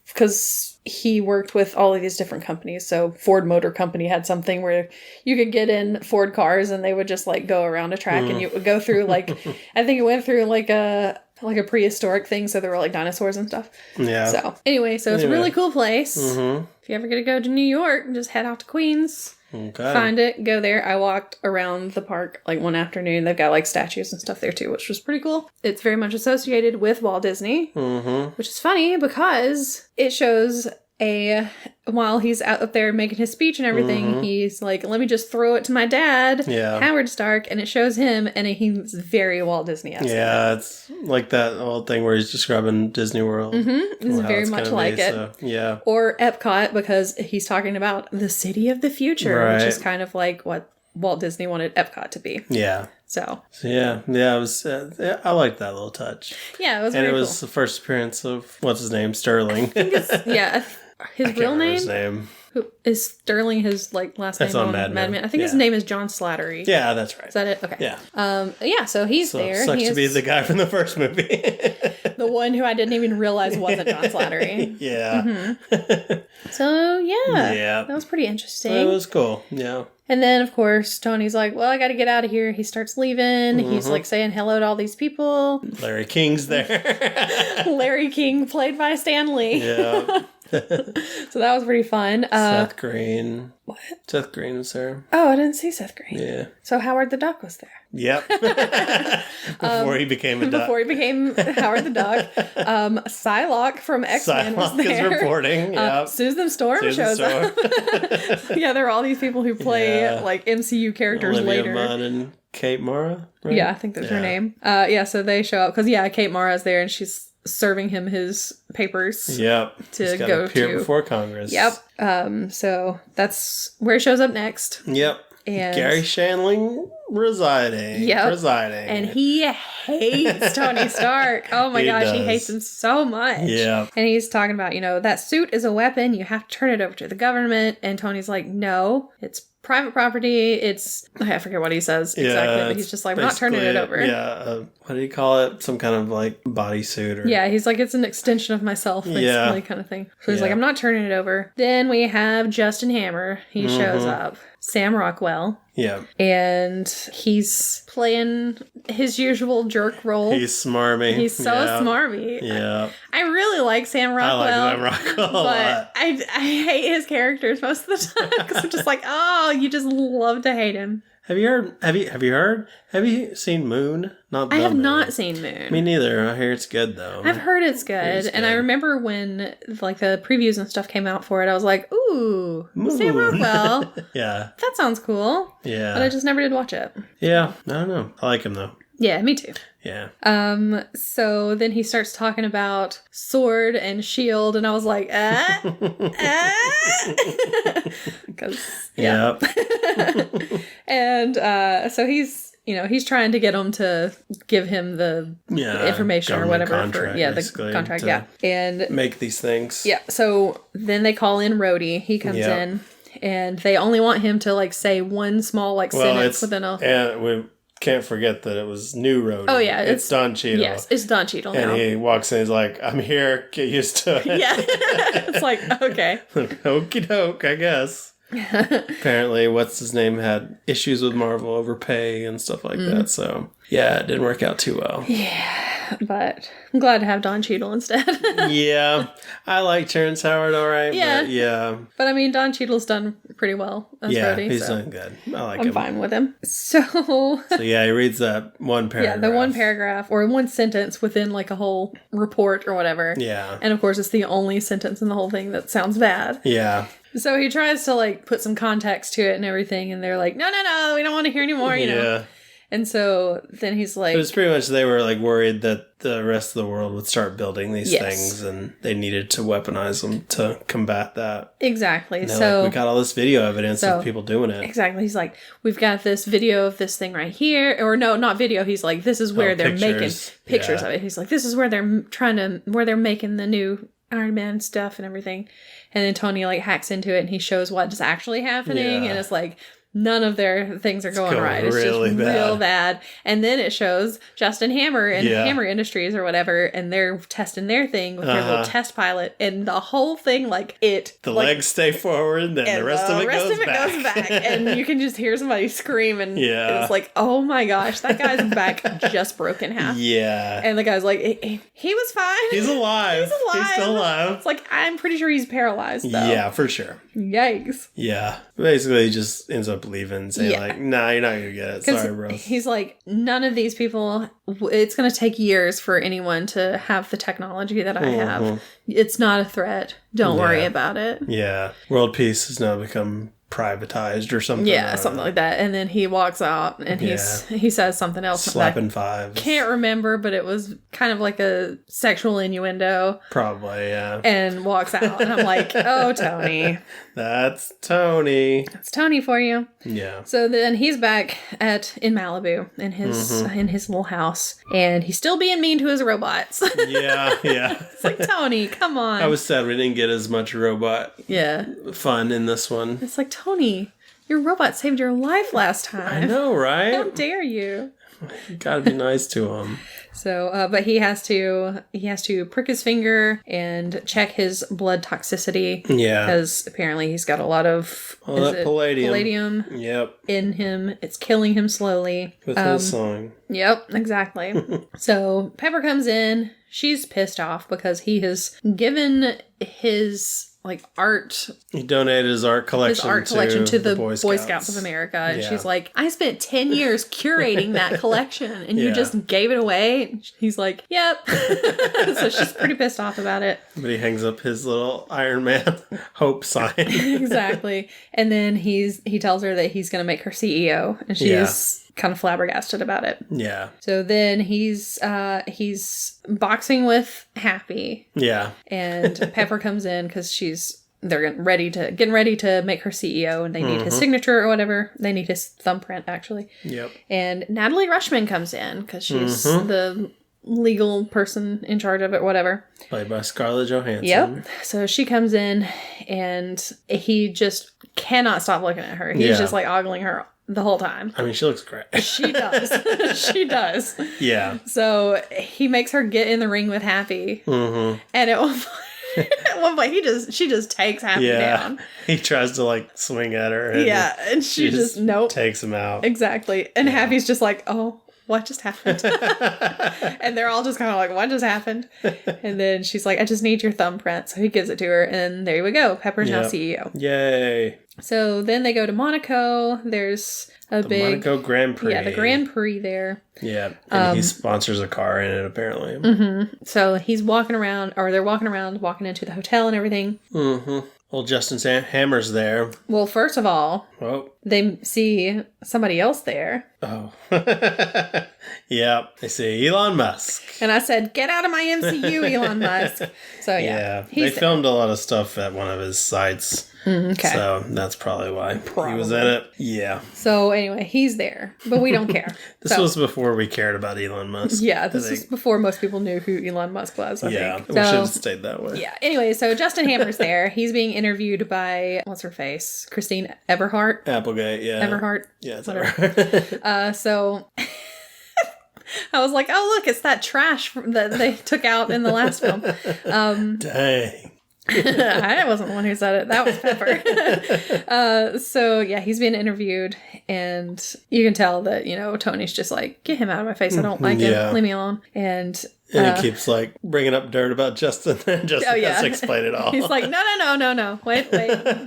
because he worked with all of these different companies. So Ford Motor Company had something where you could get in Ford cars and they would just like go around a track and you would go through like I think it went through like a prehistoric thing, so there were like dinosaurs and stuff. Yeah. So anyway, it's a really cool place. Mm-hmm. If you ever get to go to New York, just head out to Queens. Okay. Find it, go there. I walked around the park like one afternoon. They've got like statues and stuff there too, which was pretty cool. It's very much associated with Walt Disney, which is funny because it shows while he's out up there making his speech and everything, he's like, let me just throw it to my dad, Howard Stark, and it shows him, and he's very Walt Disney-esque. Yeah, it's like that old thing where he's describing Disney World. It's very much like it. So, yeah. Or Epcot, because he's talking about the city of the future, which is kind of like what Walt Disney wanted Epcot to be. Yeah. So yeah, it was. I liked that little touch. Yeah, it was. And very it was cool. The first appearance of what's his name, Sterling. his real name? Who is Sterling his last That's name on Mad Men. I think his name is John Slattery. Yeah, that's right. Is that it? Okay. Yeah. So he's there. Sucks to be the guy from the first movie. The one who I didn't even realize wasn't John Slattery. Yeah. Mm-hmm. So yeah. That was pretty interesting. It was cool. Yeah. And then, of course, Tony's like, well, I got to get out of here. He starts leaving. He's like saying hello to all these people. Larry King's there. Larry King, played by Stan Lee. Yeah. So that was pretty fun. Seth Green. What? Seth Green was there. Oh, I didn't see Seth Green. Yeah. So Howard the Duck was there. Yep. Before he became a duck. Before he became Howard the Duck. Psylocke from X-Men was there. Psylocke is reporting. Yep. Susan Storm shows up. Yeah, there are all these people who play like MCU characters Olivia later. Munn and Kate Mara. Right? Yeah, I think that's her name. So they show up because Kate Mara's there and she's serving him his papers. Yep. To He's go appear to before Congress. Yep. So that's where he shows up next. Yep. And Gary Shandling residing. Yep. Presiding. And he hates Tony Stark. Oh my gosh, he hates him so much. Yeah. And he's talking about, that suit is a weapon. You have to turn it over to the government. And Tony's like, no, it's private property. I forget what he says exactly, but he's just like, I'm not turning it over. Yeah. What do you call it? Some kind of like bodysuit or... Yeah, he's like, it's an extension of myself, basically, kind of thing. So he's like, I'm not turning it over. Then we have Justin Hammer. He shows up. Sam Rockwell. Yeah. And he's playing his usual jerk role. He's smarmy. He's so smarmy. Yeah. I really like Sam Rockwell. I like Sam Rockwell a lot. I hate his characters most of the time because I'm just like, oh, you just love to hate him. Have you heard? Have you seen Moon? I have not seen Moon. Me neither. I hear it's good though. I've heard it's good. And I remember when like the previews and stuff came out for it, I was like, ooh, Moon. Sam Rockwell. Yeah. That sounds cool. Yeah. But I just never did watch it. Yeah. I don't know. I like him though. Yeah, me too. Yeah. So then he starts talking about sword and shield, and I was like, because Yep. And so he's trying to get him to give him the information or whatever contract, the contract, and make these things. Yeah. So then they call in Rhodey. He comes in, and they only want him to like say one small sentence within a. And we can't forget that it was new Rhodey. Oh yeah, it's Don Cheadle. Yes, it's Don Cheadle. And now. he walks in. He's like, "I'm here. Get used to it." Yeah. It's like okay. Okie doke, I guess. Apparently, what's his name had issues with Marvel over pay and stuff like that. So yeah, it didn't work out too well. Yeah, but I'm glad to have Don Cheadle instead. Yeah, I like Terrence Howard. All right. Yeah, but I mean, Don Cheadle's done pretty well as Rhodey. He's done good. I like him. I'm fine with him. So yeah, he reads that one paragraph. Yeah, the one paragraph or one sentence within like a whole report or whatever. Yeah, and of course, it's the only sentence in the whole thing that sounds bad. Yeah. So he tries to like put some context to it and everything, and they're like, no, we don't want to hear anymore, you know. And so then he's like... It was pretty much they were like worried that the rest of the world would start building these things and they needed to weaponize them to combat that. Exactly. So we got all this video evidence of people doing it. Exactly. He's like, we've got this video of this thing right here. Or no, not video. He's like, this is where they're making pictures of it. He's like, this is where they're making the new Iron Man stuff and everything. And then Tony like hacks into it and he shows what's actually happening. And it's like... None of their things are going right. It's really just real bad. And then it shows Justin Hammer and Hammer Industries or whatever, and they're testing their thing with their little test pilot, and the whole thing, the legs stay forward, and then the rest of it goes back. And you can just hear somebody scream, and it's like, oh my gosh, that guy's back just broke in half. Yeah. And the guy's like, he was fine. He's alive. He's still alive. It's like, I'm pretty sure he's paralyzed, though. Yeah, for sure. Yikes. Yeah. Basically, he just ends up leaving, saying like, nah, you're not going to get it. Sorry, bro. He's like, none of these people, it's going to take years for anyone to have the technology that I have. It's not a threat. Don't worry about it. Yeah. World peace has now become privatized or something. Yeah, something like that. And then he walks out and he says something else. Slapping fives. Can't remember, but it was kind of like a sexual innuendo. Probably, yeah. And walks out. And I'm like, oh, Tony. That's Tony. That's Tony for you. Yeah. So then he's back in Malibu in his little house, and he's still being mean to his robots. Yeah. It's like, Tony, come on. I was sad we didn't get as much robot fun in this one. It's like, Tony, your robot saved your life last time. I know, right? How dare you? You gotta be nice to him. So, but he has to prick his finger and check his blood toxicity. Yeah. Because apparently he's got a lot of palladium in him. It's killing him slowly. With his song. Yep, exactly. So Pepper comes in. She's pissed off because he has given his art. He donated his art collection to the Boy Scouts of America. And she's like, I spent 10 years curating that collection and you just gave it away? He's like, yep. So she's pretty pissed off about it. But he hangs up his little Iron Man hope sign. Exactly. And then he tells her that he's going to make her CEO. And she's kind of flabbergasted about it. Yeah. So then he's boxing with Happy. Yeah. And Pepper comes in because they're getting ready to make her CEO, and they need his signature or whatever. They need his thumbprint, actually. Yep. And Natalie Rushman comes in because she's the legal person in charge of it, whatever. Played by Scarlett Johansson. Yep. So she comes in, and he just cannot stop looking at her. He's just ogling her the whole time. I mean, she looks great. She does. She does. Yeah. So he makes her get in the ring with Happy. And at one point, she just takes Happy down. He tries to swing at her. And and she just takes him out. Exactly. And Happy's just like, oh, what just happened? And they're all just kind of like, what just happened? And then she's like, I just need your thumbprint. So he gives it to her, and there we go. Pepper's now CEO. Yay. So then they go to Monaco. There's the Monaco Grand Prix. Yeah, the Grand Prix there. Yeah, and he sponsors a car in it, apparently. So he's walking into the hotel and everything. Well, Justin Hammer's there. Well, first of all, they see somebody else there. Oh. Yeah, they see Elon Musk. And I said, get out of my MCU, Elon Musk. So, yeah. They filmed a lot of stuff at one of his sites. Okay. So that's probably why he was in it. Yeah. So anyway, he's there, but we don't care. This was before we cared about Elon Musk. Yeah, this was before most people knew who Elon Musk was, I think. We should have stayed that way. Yeah. Anyway, so Justin Hammer's there. He's being interviewed by, what's her face? Christine Everhart? Applegate, yeah. Everhart? Yeah, it's whatever. So I was like, oh, look, it's that trash that they took out in the last film. Dang. I wasn't the one who said it. That was Pepper. So yeah, he's being interviewed, and you can tell that, Tony's just like, get him out of my face. I don't like him. Leave me alone. And he keeps bringing up dirt about Justin, and Justin has to explain it all. He's like, no. Wait.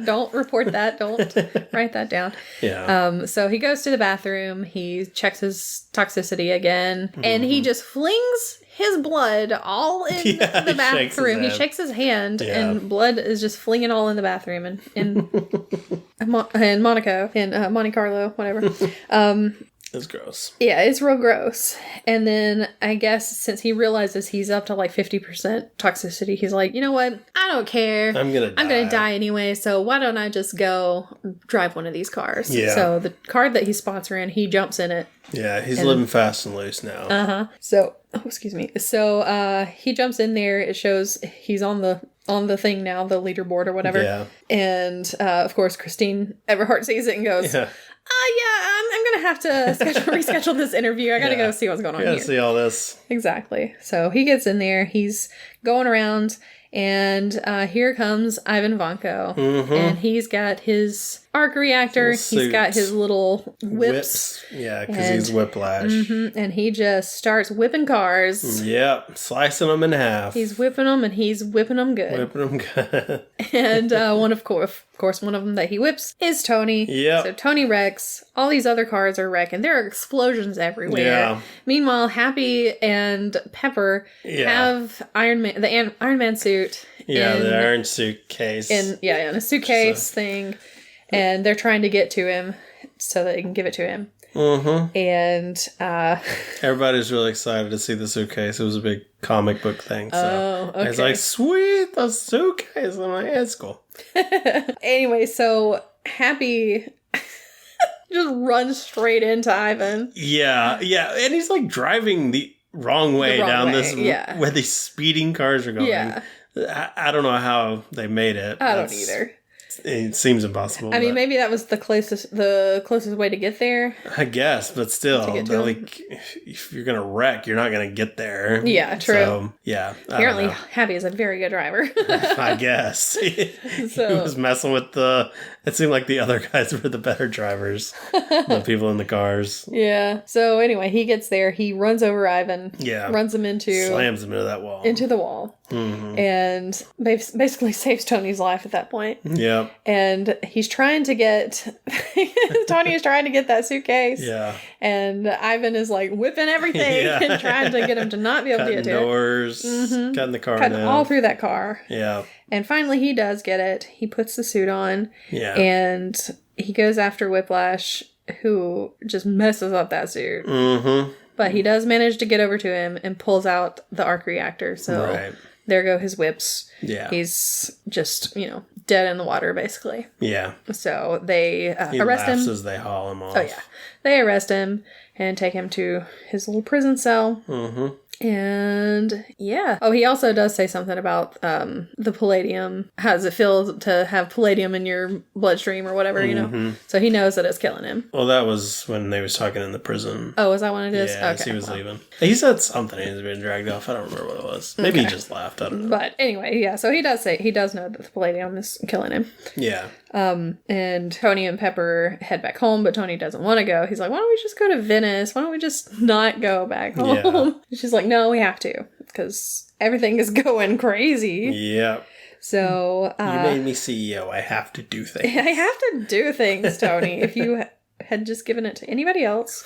Don't report that. Don't write that down. Yeah. So he goes to the bathroom. He checks his toxicity again, and he just flings his blood all in the bathroom. He shakes his hand, and blood is just flinging all in the bathroom in Monaco, in Monte Carlo, whatever. It's gross. Yeah, it's real gross. And then I guess since he realizes he's up to 50% toxicity, he's like, you know what? I don't care. I'm gonna die anyway. So why don't I just go drive one of these cars? Yeah. So the car that he's sponsoring, he jumps in it. Yeah, he's living fast and loose now. So, excuse me. So he jumps in there. It shows he's on the thing now, the leaderboard or whatever. Yeah. And of course, Christine Everhart sees it and goes, I'm going to have to reschedule this interview. I got to go see what's going on here. Gotta see all this. Exactly. So he gets in there. He's going around, and here comes Ivan Vanko. And he's got his arc reactor. He's got his little whips. Yeah, because he's Whiplash. And he just starts whipping cars. Yep, slicing them in half. He's whipping them, and he's whipping them good. And of course, one of them that he whips is Tony. Yeah. So Tony wrecks. All these other cars are wrecking. There are explosions everywhere. Yeah. Meanwhile, Happy and Pepper have the Iron Man suit. Yeah, the iron suitcase. In a suitcase thing. And they're trying to get to him. so that they can give it to him. Mm-hmm. And everybody's really excited to see the suitcase. It was a big comic book thing. So okay. I was like, sweet, the suitcase. I'm like, it's cool. Anyway, so Happy just runs straight into Ivan. Yeah. And he's like driving the wrong way down this where these speeding cars are going. Yeah. I don't know how they made it. I don't either. It seems impossible. I mean, maybe that was the closest way to get there. I guess, but still, like, if you're gonna wreck, you're not gonna get there. Yeah, true. So, yeah. Apparently, Happy is a very good driver. I guess. He was messing with it seemed like the other guys were the better drivers. The people in the cars. Yeah. So anyway, he gets there. He runs over Ivan. Yeah. Runs him slams him into that wall. Into the wall. Mm-hmm. And basically saves Tony's life at that point. Yeah. And he's trying to get Tony is trying to get that suitcase. Yeah. And Ivan is like whipping everything and trying to get him to not be able to get to it. Doors, cutting the car down. All through that car. Yeah. And finally he does get it. He puts the suit on. Yeah. And he goes after Whiplash, who just messes up that suit. Mm-hmm. But he does manage to get over to him and pulls out the arc reactor. So there go his whips. Yeah. He's just, dead in the water, basically. Yeah. So they arrest him. As they haul him off. Oh, yeah. They arrest him and take him to his little prison cell. Mm-hmm. And yeah. Oh, he also does say something about the palladium. How does it feel to have palladium in your bloodstream or whatever, So he knows that it's killing him. Well, that was when they was talking in the prison. Oh, was that one it is? Yeah, okay, he was leaving. He said something. He's been dragged off. I don't remember what it was. Maybe he just laughed. I don't know. But anyway, yeah. So he does know that the palladium is killing him. Yeah. And Tony and Pepper head back home, but Tony doesn't want to go. He's like, why don't we just go to Venice? Why don't we just not go back home? Yeah. She's like, no, we have to, because everything is going crazy. Yep. So, you made me CEO. I have to do things. I have to do things, Tony. If you had just given it to anybody else.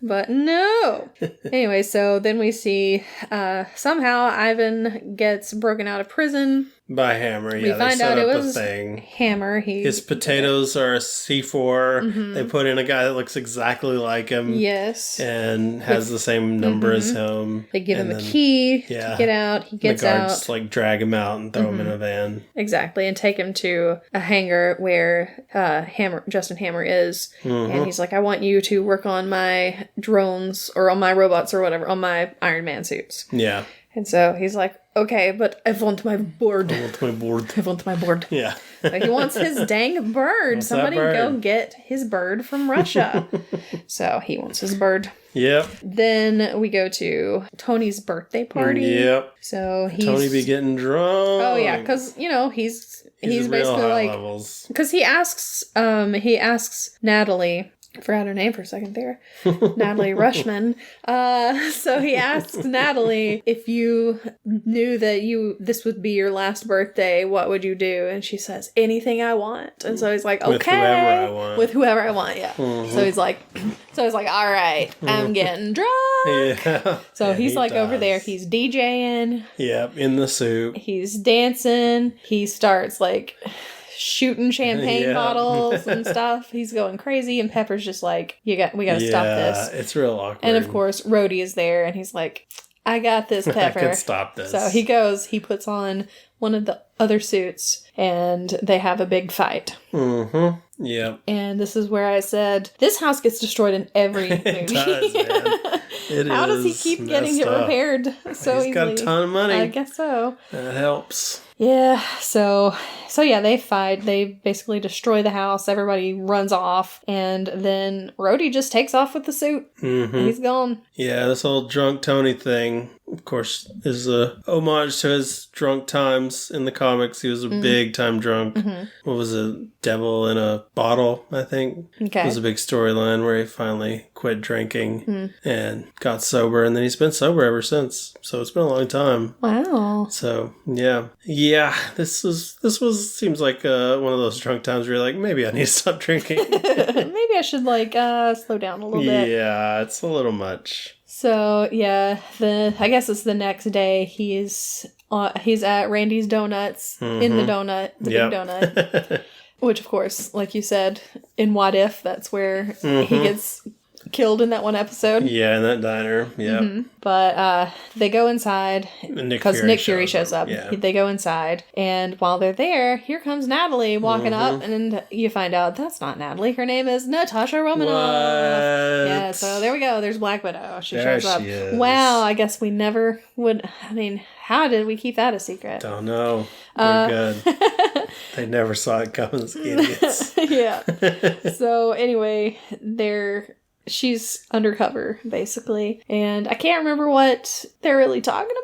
But no. Anyway, so then we see somehow Ivan gets broken out of prison. By Hammer, we find out it was Hammer. His potatoes are a C4. Mm-hmm. They put in a guy that looks exactly like him. Yes. And has the same number as him. They give him a key to get out. He gets out. The guards like drag him out and throw him in a van. Exactly. And take him to a hangar where Justin Hammer is. Mm-hmm. And he's like, I want you to work on my drones or on my robots or whatever, on my Iron Man suits. Yeah. And so he's like, okay, but I want my board. I want my board. Yeah. But he wants his dang bird. Somebody go get his bird from Russia. So he wants his bird. Yep. Then we go to Tony's birthday party. Yep. So Tony be getting drunk. Oh yeah, because he's basically like, because he asks Natalie. I forgot her name for a second there. Natalie Rushman. So he asks Natalie, if you knew that this would be your last birthday, what would you do? And she says, anything I want. And so he's like, okay. With whoever I want, yeah. Mm-hmm. So he's like, all right, I'm getting drunk. Yeah. So he's like over there, he's DJing. Yep, in the suit. He's dancing. He starts like shooting champagne bottles and stuff. He's going crazy, and Pepper's just like, we gotta stop this. It's real awkward. And of course, Rhodey is there, and he's like, I got this, Pepper. I can stop this. So he puts on one of the other suits, and they have a big fight. Mm-hmm. Yep. And this is where I said, this house gets destroyed in every movie. It does, man. How does he keep getting it repaired so easily? He's got a ton of money. I guess so. That helps. Yeah, so yeah, they fight. They basically destroy the house. Everybody runs off, and then Rhodey just takes off with the suit. Mm-hmm. He's gone. Yeah, this whole drunk Tony thing, of course, is a homage to his drunk times in the comics. He was a big time drunk. Mm-hmm. What was it? Devil in a bottle, I think. Okay. It was a big storyline where he finally quit drinking and got sober, and then he's been sober ever since. So it's been a long time. Wow. So yeah, this seems like one of those drunk times where you're like, maybe I need to stop drinking. Maybe I should slow down a little bit. Yeah, it's a little much. So yeah, I guess it's the next day. He's at Randy's Donuts in the big donut. Which, of course, like you said, in What If, that's where he gets killed in that one episode. Yeah, in that diner. Yeah. Mm-hmm. But they go inside because Nick Fury shows up. Yeah. They go inside, and while they're there, here comes Natalie walking up, and you find out that's not Natalie. Her name is Natasha Romanoff. What? Yeah, so there we go. There's Black Widow. She there shows up. She is. Wow, I guess we never would. I mean, how did we keep that a secret? Don't know. We're good. They never saw it coming, those idiots. Yeah. So anyway, she's undercover, basically. And I can't remember what they're really talking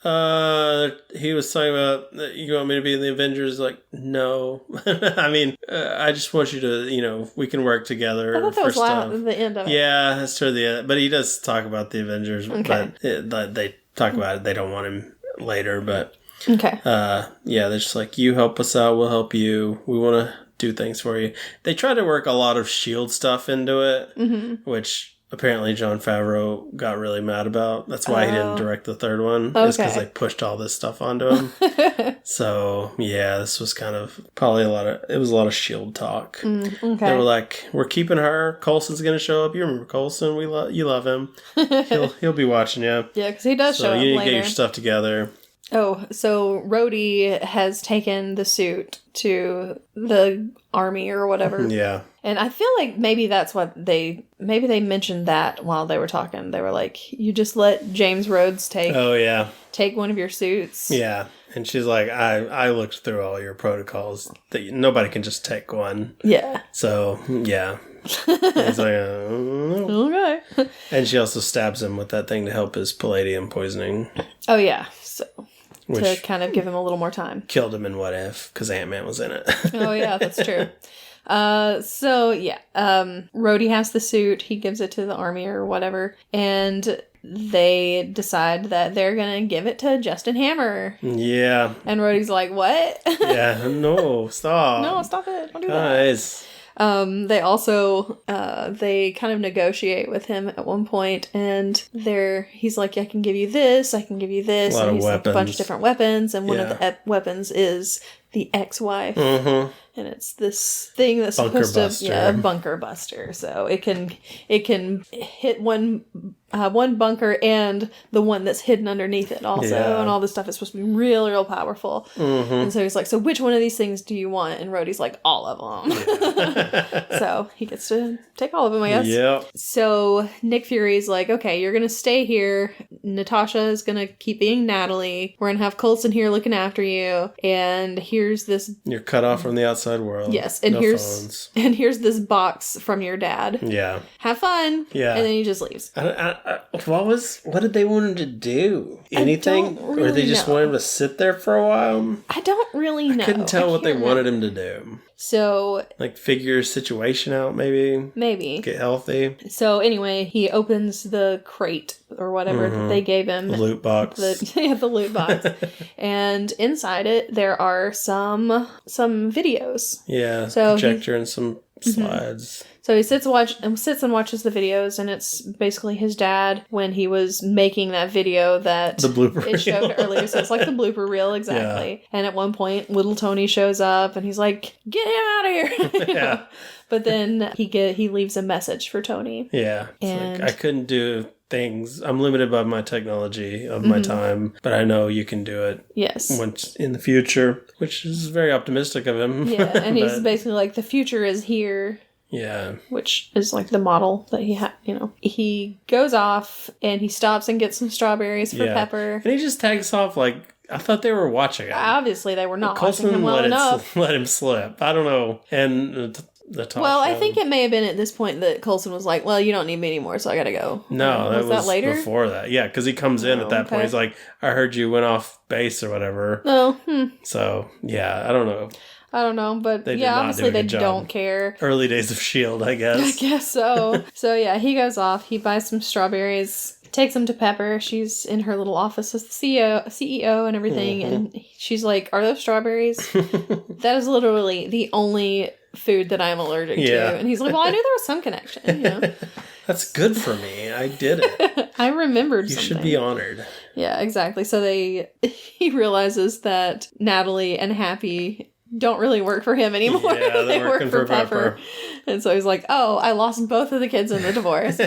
about. He was talking about, you want me to be in the Avengers? Like, no. I mean, I just want you to, we can work together. I thought that was the end of it. Yeah, that's toward the end. But he does talk about the Avengers. Okay. But they talk about it. They don't want him later, but... Okay. Yeah, they're just like, you help us out, we'll help you. We want to do things for you. They try to work a lot of S.H.I.E.L.D. stuff into it, which apparently Jon Favreau got really mad about. That's why he didn't direct the third one. It's because they pushed all this stuff onto him. So, yeah, this was kind of probably a lot of S.H.I.E.L.D. talk. Okay. They were like, we're keeping her. Coulson's going to show up. You remember Coulson? You love him. He'll be watching you. Yeah, because he does show up later. So you need to get your stuff together. Oh, so Rhodey has taken the suit to the army or whatever. Yeah. And I feel like maybe that's what maybe they mentioned that while they were talking. They were like, you just let James Rhodes take one of your suits. Yeah. And she's like, I looked through all your protocols that nobody can just take one. Yeah. So, yeah. He's like, okay. And she also stabs him with that thing to help his palladium poisoning. Oh, yeah. So... Which to kind of give him a little more time. Killed him in What If, because Ant-Man was in it. Oh, yeah, that's true. Rhodey has the suit. He gives it to the army or whatever. And they decide that they're going to give it to Justin Hammer. Yeah. And Rhodey's like, what? Yeah, no, stop. No, stop it. Don't do that. Guys. They also, they kind of negotiate with him at one point, and he's like, I can give you this, I can give you this, and he's like a bunch of different weapons, and one of the weapons is the ex-wife, and it's this thing that's supposed to, bunker buster, so it can hit one bunker and the one that's hidden underneath it also, and all this stuff is supposed to be real powerful. And so he's like, so which one of these things do you want? And Rhodey's like, all of them. So he gets to take all of them, I guess. Yep. So Nick Fury's like, okay, you're gonna stay here. Natasha is gonna keep being Natalie. We're gonna have Coulson here looking after you, and here's this. You're cut off from the outside world. Yes, and phones. here's this box from your dad. Yeah. Have fun. Yeah. And then he just leaves. What did they want him to do? Anything? Or they just wanted him to sit there for a while? I don't really know. I couldn't tell what they wanted him to do. So... like, figure his situation out, maybe? Maybe. Get healthy? So, anyway, he opens the crate or whatever that they gave him. The loot box. The loot box. And inside it, there are some videos. Yeah, so projector and some slides. So he sits and watches the videos, and it's basically his dad when he was making that video that the blooper it showed earlier. So it's like the blooper reel, exactly. Yeah. And at one point, little Tony shows up, and he's like, "Get him out of here!" Yeah. But then he leaves a message for Tony. Yeah, it's like, I couldn't do things. I'm limited by my technology of my time, but I know you can do it. Yes. Once in the future, which is very optimistic of him. Yeah, and he's basically like, the future is here. Yeah. Which is like the model that he had, He goes off and he stops and gets some strawberries for Pepper. And he just takes off like, I thought they were watching him. Obviously they were not watching him well enough. Let him slip. I don't know. And the talk Well, I think it may have been at this point that Coulson was like, well, you don't need me anymore, so I gotta go. No, that was later? Before that. Yeah, because he comes in at that point. He's like, I heard you went off base or whatever. Oh, So, yeah, I don't know. But obviously they don't care. Early days of S.H.I.E.L.D., I guess. I guess so. So yeah, he goes off, he buys some strawberries, takes them to Pepper. She's in her little office with the CEO and everything, and she's like, are those strawberries? That is literally the only food that I'm allergic to. And he's like, well, I knew there was some connection, That's good for me. I did it. I remembered something. You should be honored. Yeah, exactly. So he realizes that Natalie and Happy don't really work for him anymore. Yeah, they work for Pepper. And so he's like, oh, I lost both of the kids in the divorce.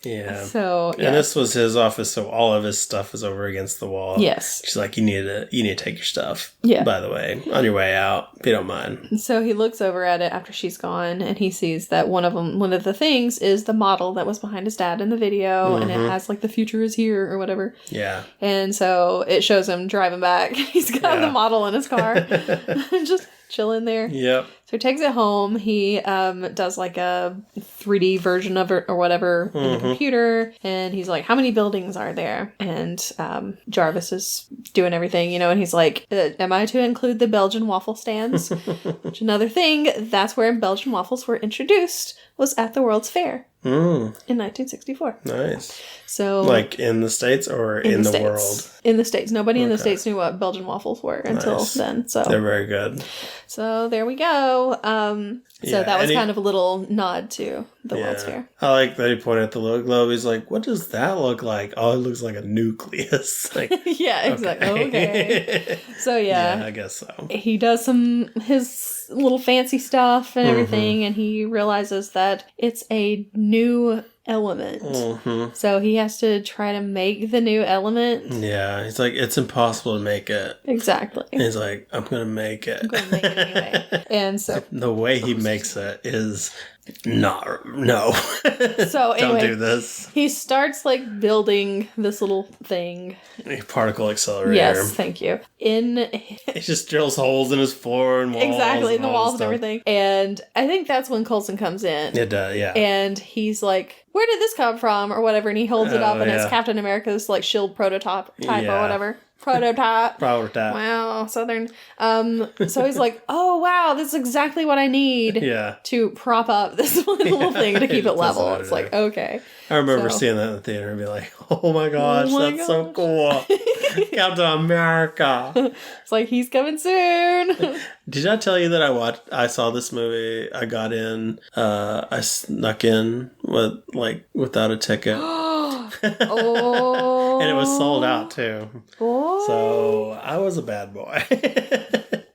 Yeah. So, yeah. And this was his office, so all of his stuff is over against the wall. Yes. She's like, you need to take your stuff. Yeah. By the way, on your way out, if you don't mind. And so he looks over at it after she's gone, and he sees that one of the things is the model that was behind his dad in the video, and it has like the future is here or whatever. Yeah. And so it shows him driving back. He's got the model in his car, just chilling there. Yep. So he takes it home. He does like a 3D version of it or whatever in the computer. And he's like, how many buildings are there? And Jarvis is doing everything, and he's like, am I to include the Belgian waffle stands? Which another thing, that's where Belgian waffles were introduced, was at the World's Fair. In 1964. Nice. So, like in the States or in the world? In the States. Nobody in the States knew what Belgian waffles were until then. So they're very good. So there we go. So that was kind of a little nod to the World's Fair. I like that he pointed at the little globe. He's like, what does that look like? Oh, it looks like a nucleus. Like, yeah, exactly. Okay. So yeah, I guess so. He does his little fancy stuff and everything, and he realizes that it's a new element. So he has to try to make the new element. Yeah, he's like, it's impossible to make it. Exactly. And he's like, I'm gonna make it. I'm gonna make it anyway. And so the way he makes it is no. So anyway, don't do this. He starts like building this little thing. A particle accelerator. Yes, thank you. He just drills holes in his floor and walls. Exactly, in the walls and everything. And I think that's when Coulson comes in. It does, yeah. And he's like, where did this come from? Or whatever. And he holds it up and it's Captain America's like shield prototype or whatever. Prototype. Wow, Southern. So he's like, oh wow, this is exactly what I need to prop up this little thing to keep it level. It's like, okay. I remember seeing that in the theater and be like, oh my gosh, that's so cool. Captain America. It's like, he's coming soon. Did I tell you that I saw this movie, I got in, I snuck in without a ticket. Oh. And it was sold out too. Oh. So I was a bad boy.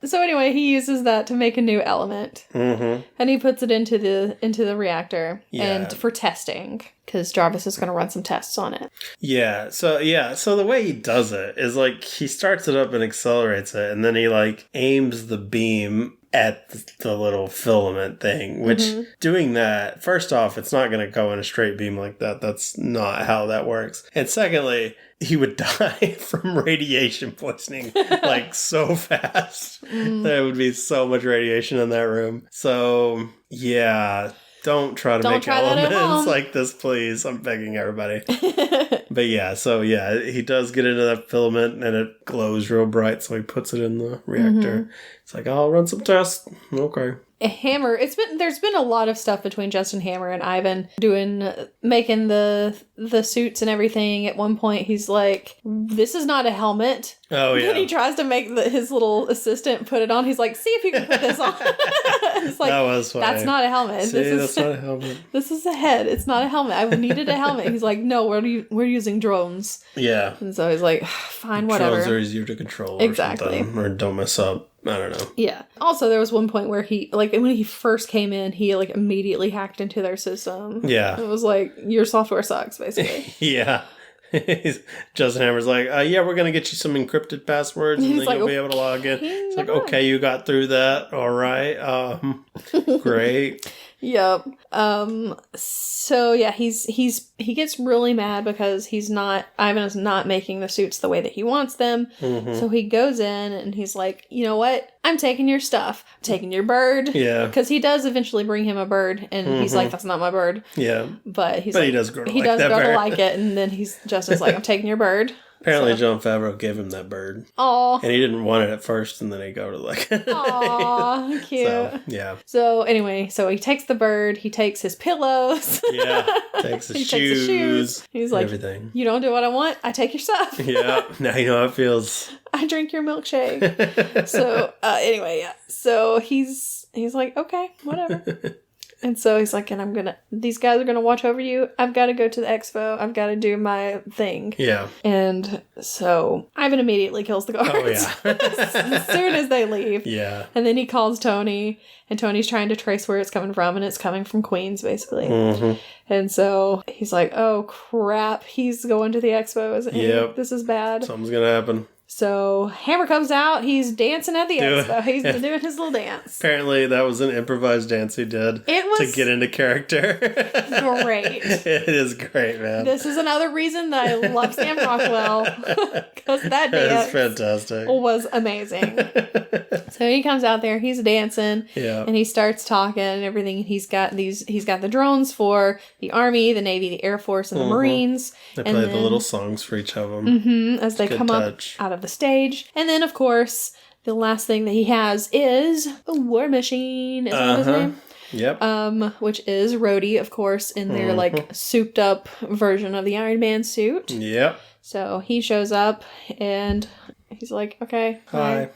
So anyway, he uses that to make a new element, and he puts it into the reactor and for testing, because Jarvis is going to run some tests on it. So the way he does it is like he starts it up and accelerates it, and then he like aims the beam at the little filament thing, which doing that, first off, it's not going to go in a straight beam like that. That's not how that works. And secondly, he would die from radiation poisoning like so fast. There would be so much radiation in that room. So yeah, don't try to make elements like this, please. I'm begging everybody. But he does get into that filament and it glows real bright, so he puts it in the reactor. It's like, I'll run some tests. Okay. Hammer, there's been a lot of stuff between Justin Hammer and Ivan making the suits and everything. At one point he's like, this is not a helmet. Oh yeah. And he tries to make his little assistant put it on. He's like, see if you can put this on. It's like, that was funny. That's not a helmet. That's not a helmet. This is a head. It's not a helmet. I needed a helmet. He's like, no, we're using drones. Yeah. And so he's like, fine, whatever. Drones are easier to control. Or don't mess up. I don't know. Yeah. Also, there was one point where he, like, when he first came in, he, like, immediately hacked into their system. Yeah. It was like, your software sucks, basically. Yeah. Justin Hammer's like, we're going to get you some encrypted passwords and then you'll be able to log in. It's like, okay, you got through that. All right. Great. Yep. So yeah, he gets really mad because Ivan is not making the suits the way that he wants them. So he goes in and he's like, you know what? I'm taking your stuff. I'm taking your bird. Yeah. Because he does eventually bring him a bird and he's like, that's not my bird. Yeah. But he does grow to like it. And then Justin's like, I'm taking your bird. Apparently, Jon Favreau gave him that bird. Aw. And he didn't want it at first, and then he go to like... Aw, cute. So, yeah. So, anyway, he takes the bird, he takes his pillows. Yeah, takes his shoes. He's like, everything. You don't do what I want, I take your stuff. Yeah, now you know how it feels. I drink your milkshake. So, anyway, yeah. So, he's like, okay, whatever. And so he's like, and these guys are gonna watch over you. I've got to go to the expo. I've got to do my thing. Yeah. And so Ivan immediately kills the guards. Oh, yeah. As soon as they leave. Yeah. And then he calls Tony, and Tony's trying to trace where it's coming from, and it's coming from Queens, basically. Mm-hmm. And so he's like, oh, crap. He's going to the expo. Yep. This is bad. Something's gonna happen. So Hammer comes out. He's dancing at the expo. He's doing his little dance. Apparently, that was an improvised dance he did to get into character. Great. It is great, man. This is another reason that I love Sam Rockwell, because that dance fantastic. Was amazing. So he comes out there. He's dancing. Yeah. And he starts talking and everything. He's got the drones for the Army, the Navy, the Air Force, and the Marines. They play the little songs for each of them. As they come up out of the stage. And then, of course, the last thing that he has is a war machine. Is that his name? Yep. Which is Rhodey, of course, in their like souped up version of the Iron Man suit. Yep. So he shows up and he's like, okay, hi.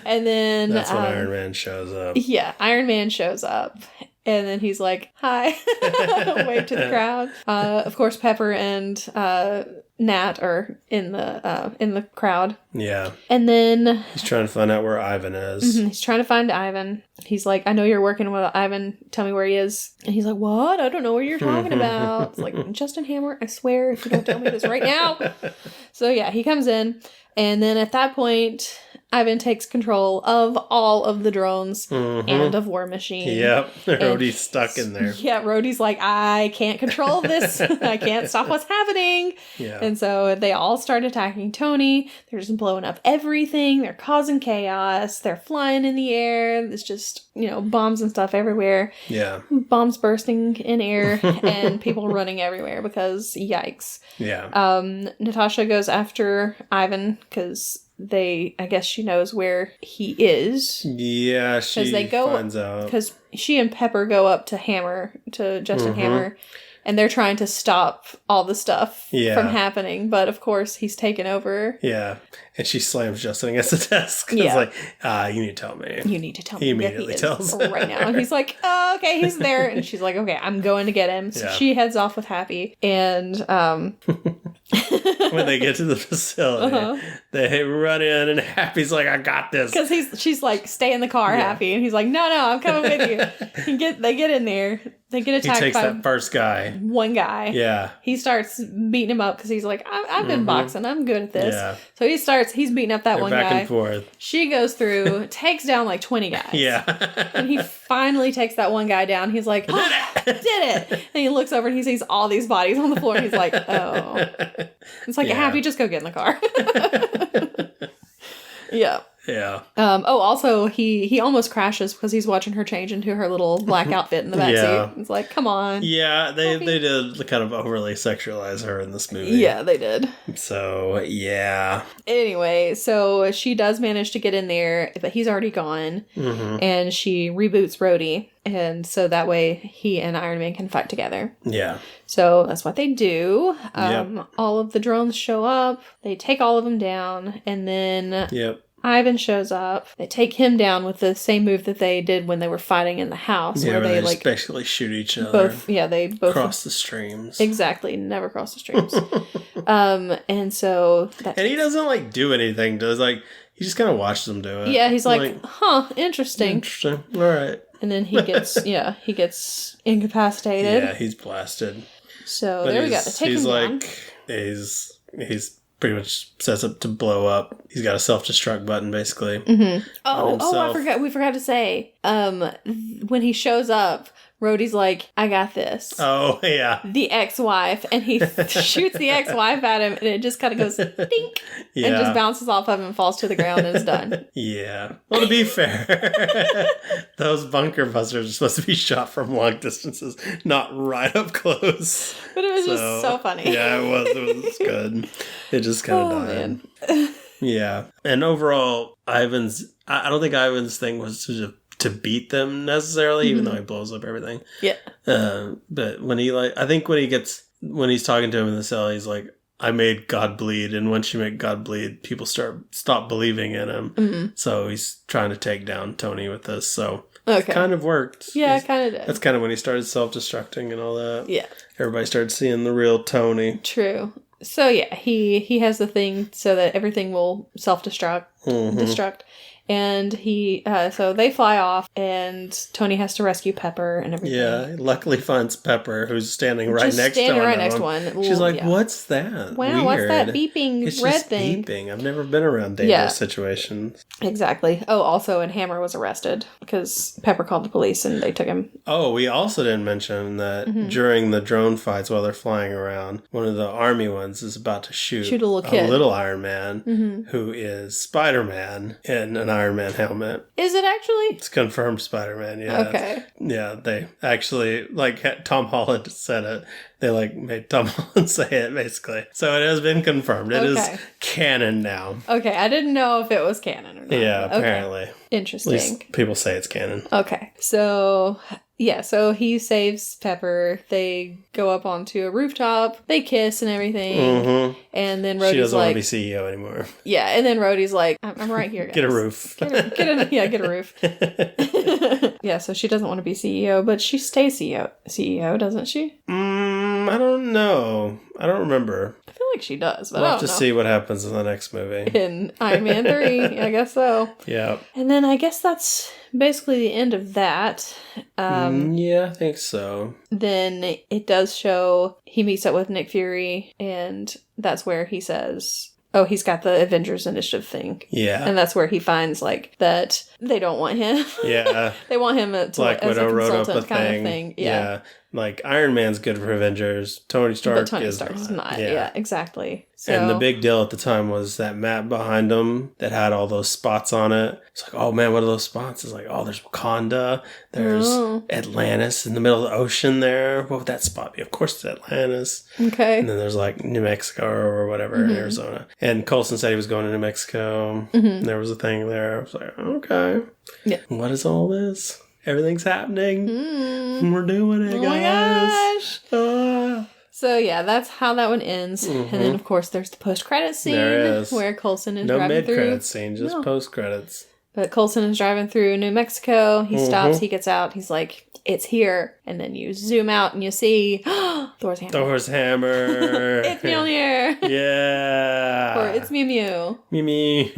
And then that's when Iron Man shows up. Yeah, Iron Man shows up. And then he's like, hi. Wave to the crowd. Of course, Pepper and Nat are in the crowd. Yeah. And then he's trying to find out where Ivan is. Mm-hmm, he's trying to find Ivan. He's like, I know you're working with Ivan. Tell me where he is. And he's like, what? I don't know what you're talking about. It's like, Justin Hammer, I swear, if you don't tell me this right now. So yeah, he comes in. And then at that point, Ivan takes control of all of the drones and of War Machine. Yep. Rhodey's stuck in there. Yeah, Rhodey's like, I can't control this. I can't stop what's happening. Yeah. And so they all start attacking Tony. They're just blowing up everything. They're causing chaos. They're flying in the air. It's just, bombs and stuff everywhere. Yeah. Bombs bursting in air and people running everywhere because yikes. Yeah. Natasha goes after Ivan because I guess she knows where he is. Yeah, she finds out. Because she and Pepper go up to Justin Hammer, and they're trying to stop all the stuff from happening. But of course, he's taken over. Yeah. And she slams Justin against the desk. Yeah. It's like, you need to tell me. You need to tell me. He immediately tells right now. And he's like, oh, okay, he's there. And she's like, okay, I'm going to get him. So she heads off with Happy. And when they get to the facility, they run in and Happy's like, I got this. Because she's like, stay in the car, Happy. And he's like, no, I'm coming with you. They get in there. They get attacked by... He takes that first guy. One guy. Yeah. He starts beating him up because he's like, I've been boxing. I'm good at this. Yeah. So he's beating up that one guy. Back and forth. She goes through, takes down like 20 guys. Yeah. And he finally takes that one guy down. He's like, did it. And he looks over and he sees all these bodies on the floor. And he's like, oh. It's like, Happy, just go get in the car. Yeah. Yeah. Also, he almost crashes because he's watching her change into her little black outfit in the backseat. It's like, come on. Yeah, they did kind of overly sexualize her in this movie. Yeah, they did. So, yeah. Anyway, so she does manage to get in there, but he's already gone. And she reboots Rhodey. And so that way he and Iron Man can fight together. Yeah. So that's what they do. All of the drones show up. They take all of them down. And then... Yep. Ivan shows up. They take him down with the same move that they did when they were fighting in the house. Yeah, where they just basically shoot each other. They both cross the streams. Exactly, never cross the streams. And so and he doesn't do anything. He just kind of watches them do it. Yeah, he's like, interesting. Interesting. All right. And then he gets incapacitated. Yeah, he's blasted. So there we go. They take him down. He's pretty much sets up to blow up. He's got a self-destruct button, basically. We forgot to say, when he shows up, Rhodey's like, I got this. Oh, yeah. The ex-wife. And he shoots the ex-wife at him, and it just kind of goes dink. Yeah. And just bounces off of him and falls to the ground and is done. Yeah. Well, to be fair, those bunker busters are supposed to be shot from long distances, not right up close. But it was just so funny. Yeah, it was. It was good. It just kind of died. Man. Yeah. And overall, I don't think Ivan's thing was to beat them necessarily, even though he blows up everything. Yeah. But when when he's talking to him in the cell, he's like, I made God bleed. And once you make God bleed, people stop believing in him. So he's trying to take down Tony with this. So Okay. It kind of worked. Yeah, it kind of did. That's kind of when he started self-destructing and all that. Yeah. Everybody started seeing the real Tony. True. So yeah, he has the thing so that everything will self-destruct. Destruct. And so they fly off, and Tony has to rescue Pepper and everything. Yeah, he luckily finds Pepper, who's standing right next to him. Standing right next to one. She's like, what's that? Wow, Weird. What's that beeping it's red just thing? Beeping. I've never been around dangerous situations. Exactly. Oh, also, and Hammer was arrested because Pepper called the police and they took him. Oh, we also didn't mention that during the drone fights while they're flying around, one of the army ones is about to shoot a little kid. A little Iron Man, who is Spider-Man in an Iron Man helmet. Is it actually? It's confirmed Spider-Man, yeah. Okay. Yeah, they actually, Tom Holland said it. They, made Tom Holland say it, basically. So it has been confirmed. It is canon now. Okay, I didn't know if it was canon or not. Yeah, apparently. Okay. Interesting. At least people say it's canon. Okay, so... Yeah, so he saves Pepper. They go up onto a rooftop. They kiss and everything. And then Rhodey's like... She doesn't want to be CEO anymore. Yeah, and then Rhodey's like, I'm right here, guys. Get a roof. Get a roof. Yeah, so she doesn't want to be CEO, but she stays CEO, doesn't she? I don't know. I don't remember. I feel like she does, but we'll I have don't to know. See what happens in the next movie. In Iron Man 3, I guess so. Yeah. And then I guess that's basically the end of that. Yeah, I think so. Then it does show he meets up with Nick Fury, and that's where he says... Oh, he's got the Avengers Initiative thing. Yeah. And that's where he finds, that they don't want him. Yeah. They want him to, Black as a Widow wrote up a kind of thing. Yeah. Iron Man's good for Avengers. Tony Stark is not. Yeah, exactly. So, and the big deal at the time was that map behind him that had all those spots on it. It's like, oh man, what are those spots? It's like, oh, there's Wakanda. There's Atlantis in the middle of the ocean there. What would that spot be? Of course it's Atlantis. Okay. And then there's New Mexico or whatever in Arizona. And Coulson said he was going to New Mexico. And there was a thing there. I was like, okay. Yeah. What is all this? Everything's happening. We're doing it, guys. Oh my gosh. So yeah, that's how that one ends. And then of course there's the post-credits scene where Coulson is driving through. No mid-credits scene, just post-credits. But Coulson is driving through New Mexico. He stops, he gets out, he's like, it's here. And then you zoom out and you see Thor's hammer. Thor's hammer. It's Mjolnir. Yeah. Or it's Mew Mew. Mew Mew.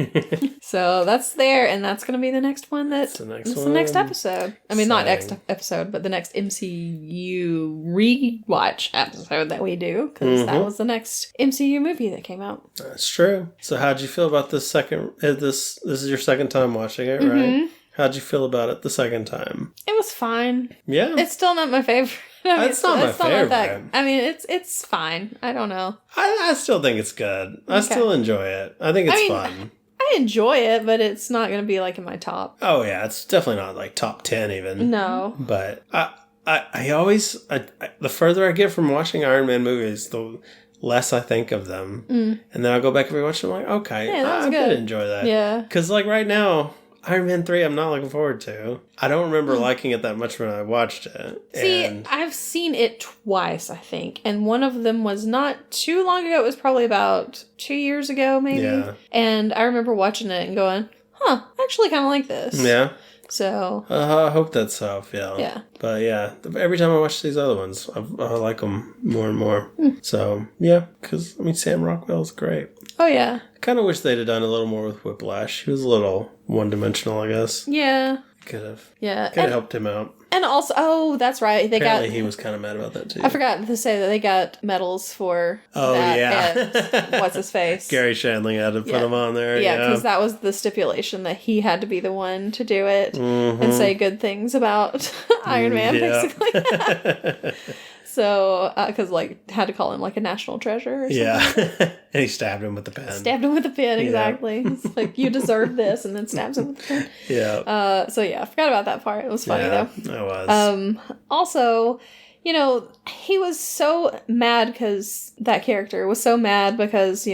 So that's there, and that's going to be the next one. That's the next episode. I mean, not next episode, but the next MCU rewatch episode that we do, because that was the next MCU movie that came out. That's true. So how'd you feel about this second... This is your second time watching it, right? How'd you feel about it the second time? It was fine. Yeah. It's still not my favorite. I mean, it's not my favorite. I mean, it's fine. I don't know. I still think it's good. I still enjoy it. I think it's fun. I enjoy it, but it's not going to be in my top. Oh, yeah. It's definitely not top 10 even. No. But I always... the further I get from watching Iron Man movies, the less I think of them. And then I'll go back and rewatch them. I'm like, okay, I did enjoy that. Yeah. Because right now... Iron Man 3 I'm not looking forward to. I don't remember liking it that much when I watched it. See, I've seen it twice, I think. And one of them was not too long ago. It was probably about 2 years ago, maybe. Yeah. And I remember watching it and going, I actually kind of like this. Yeah. So. I hope that's so, yeah. Yeah. But yeah, every time I watch these other ones, I like them more and more. So, yeah. Because, Sam Rockwell's great. Oh, yeah. I kind of wish they'd have done a little more with Whiplash. He was a little one-dimensional, I guess. Yeah. Could have. Yeah. Could have helped him out. And also, that's right. Apparently he was kind of mad about that, too. I forgot to say that they got medals for that. Yeah. What's his face? Gary Shandling had to put him on there. Yeah, because that was the stipulation that he had to be the one to do it and say good things about Iron Man, basically. So, because, had to call him, a national treasure or something. Yeah. And he stabbed him with the pen. Exactly. It's like, you deserve this, and then stabs him with the pen. Yeah. So, yeah, I forgot about that part. It was funny, though. It was. Also, he was so mad because that character was so mad because,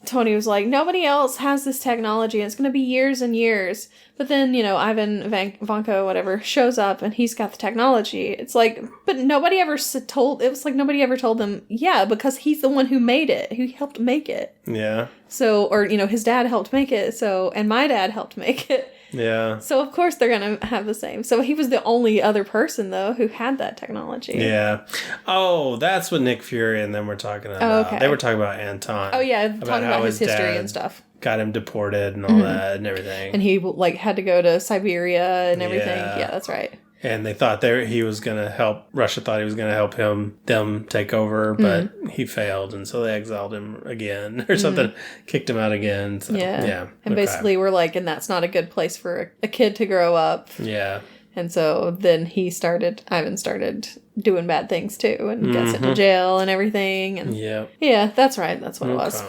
Tony was like, nobody else has this technology, and it's going to be years and years. But then, Ivan Vanko, whatever, shows up and he's got the technology. It's like, but nobody ever told them, yeah, because he's the one who made it, who helped make it. Yeah. So, or, his dad helped make it, and my dad helped make it. Yeah. So, of course, they're going to have the same. So, he was the only other person, though, who had that technology. Yeah. Oh, that's what Nick Fury and them were talking about. Oh, okay. They were talking about Anton. Oh, yeah. Talking about his history and stuff. Got him deported and all that and everything. And he, like, had to go to Siberia and everything. Yeah, that's right. And they thought he was going to help, Russia thought he was going to help them take over, but he failed. And so they exiled him again or something, kicked him out again. So, yeah. And basically we're like, and that's not a good place for a kid to grow up. Yeah. And so then Ivan started doing bad things too and got sent to jail and everything. And yeah, that's right. That's what it was.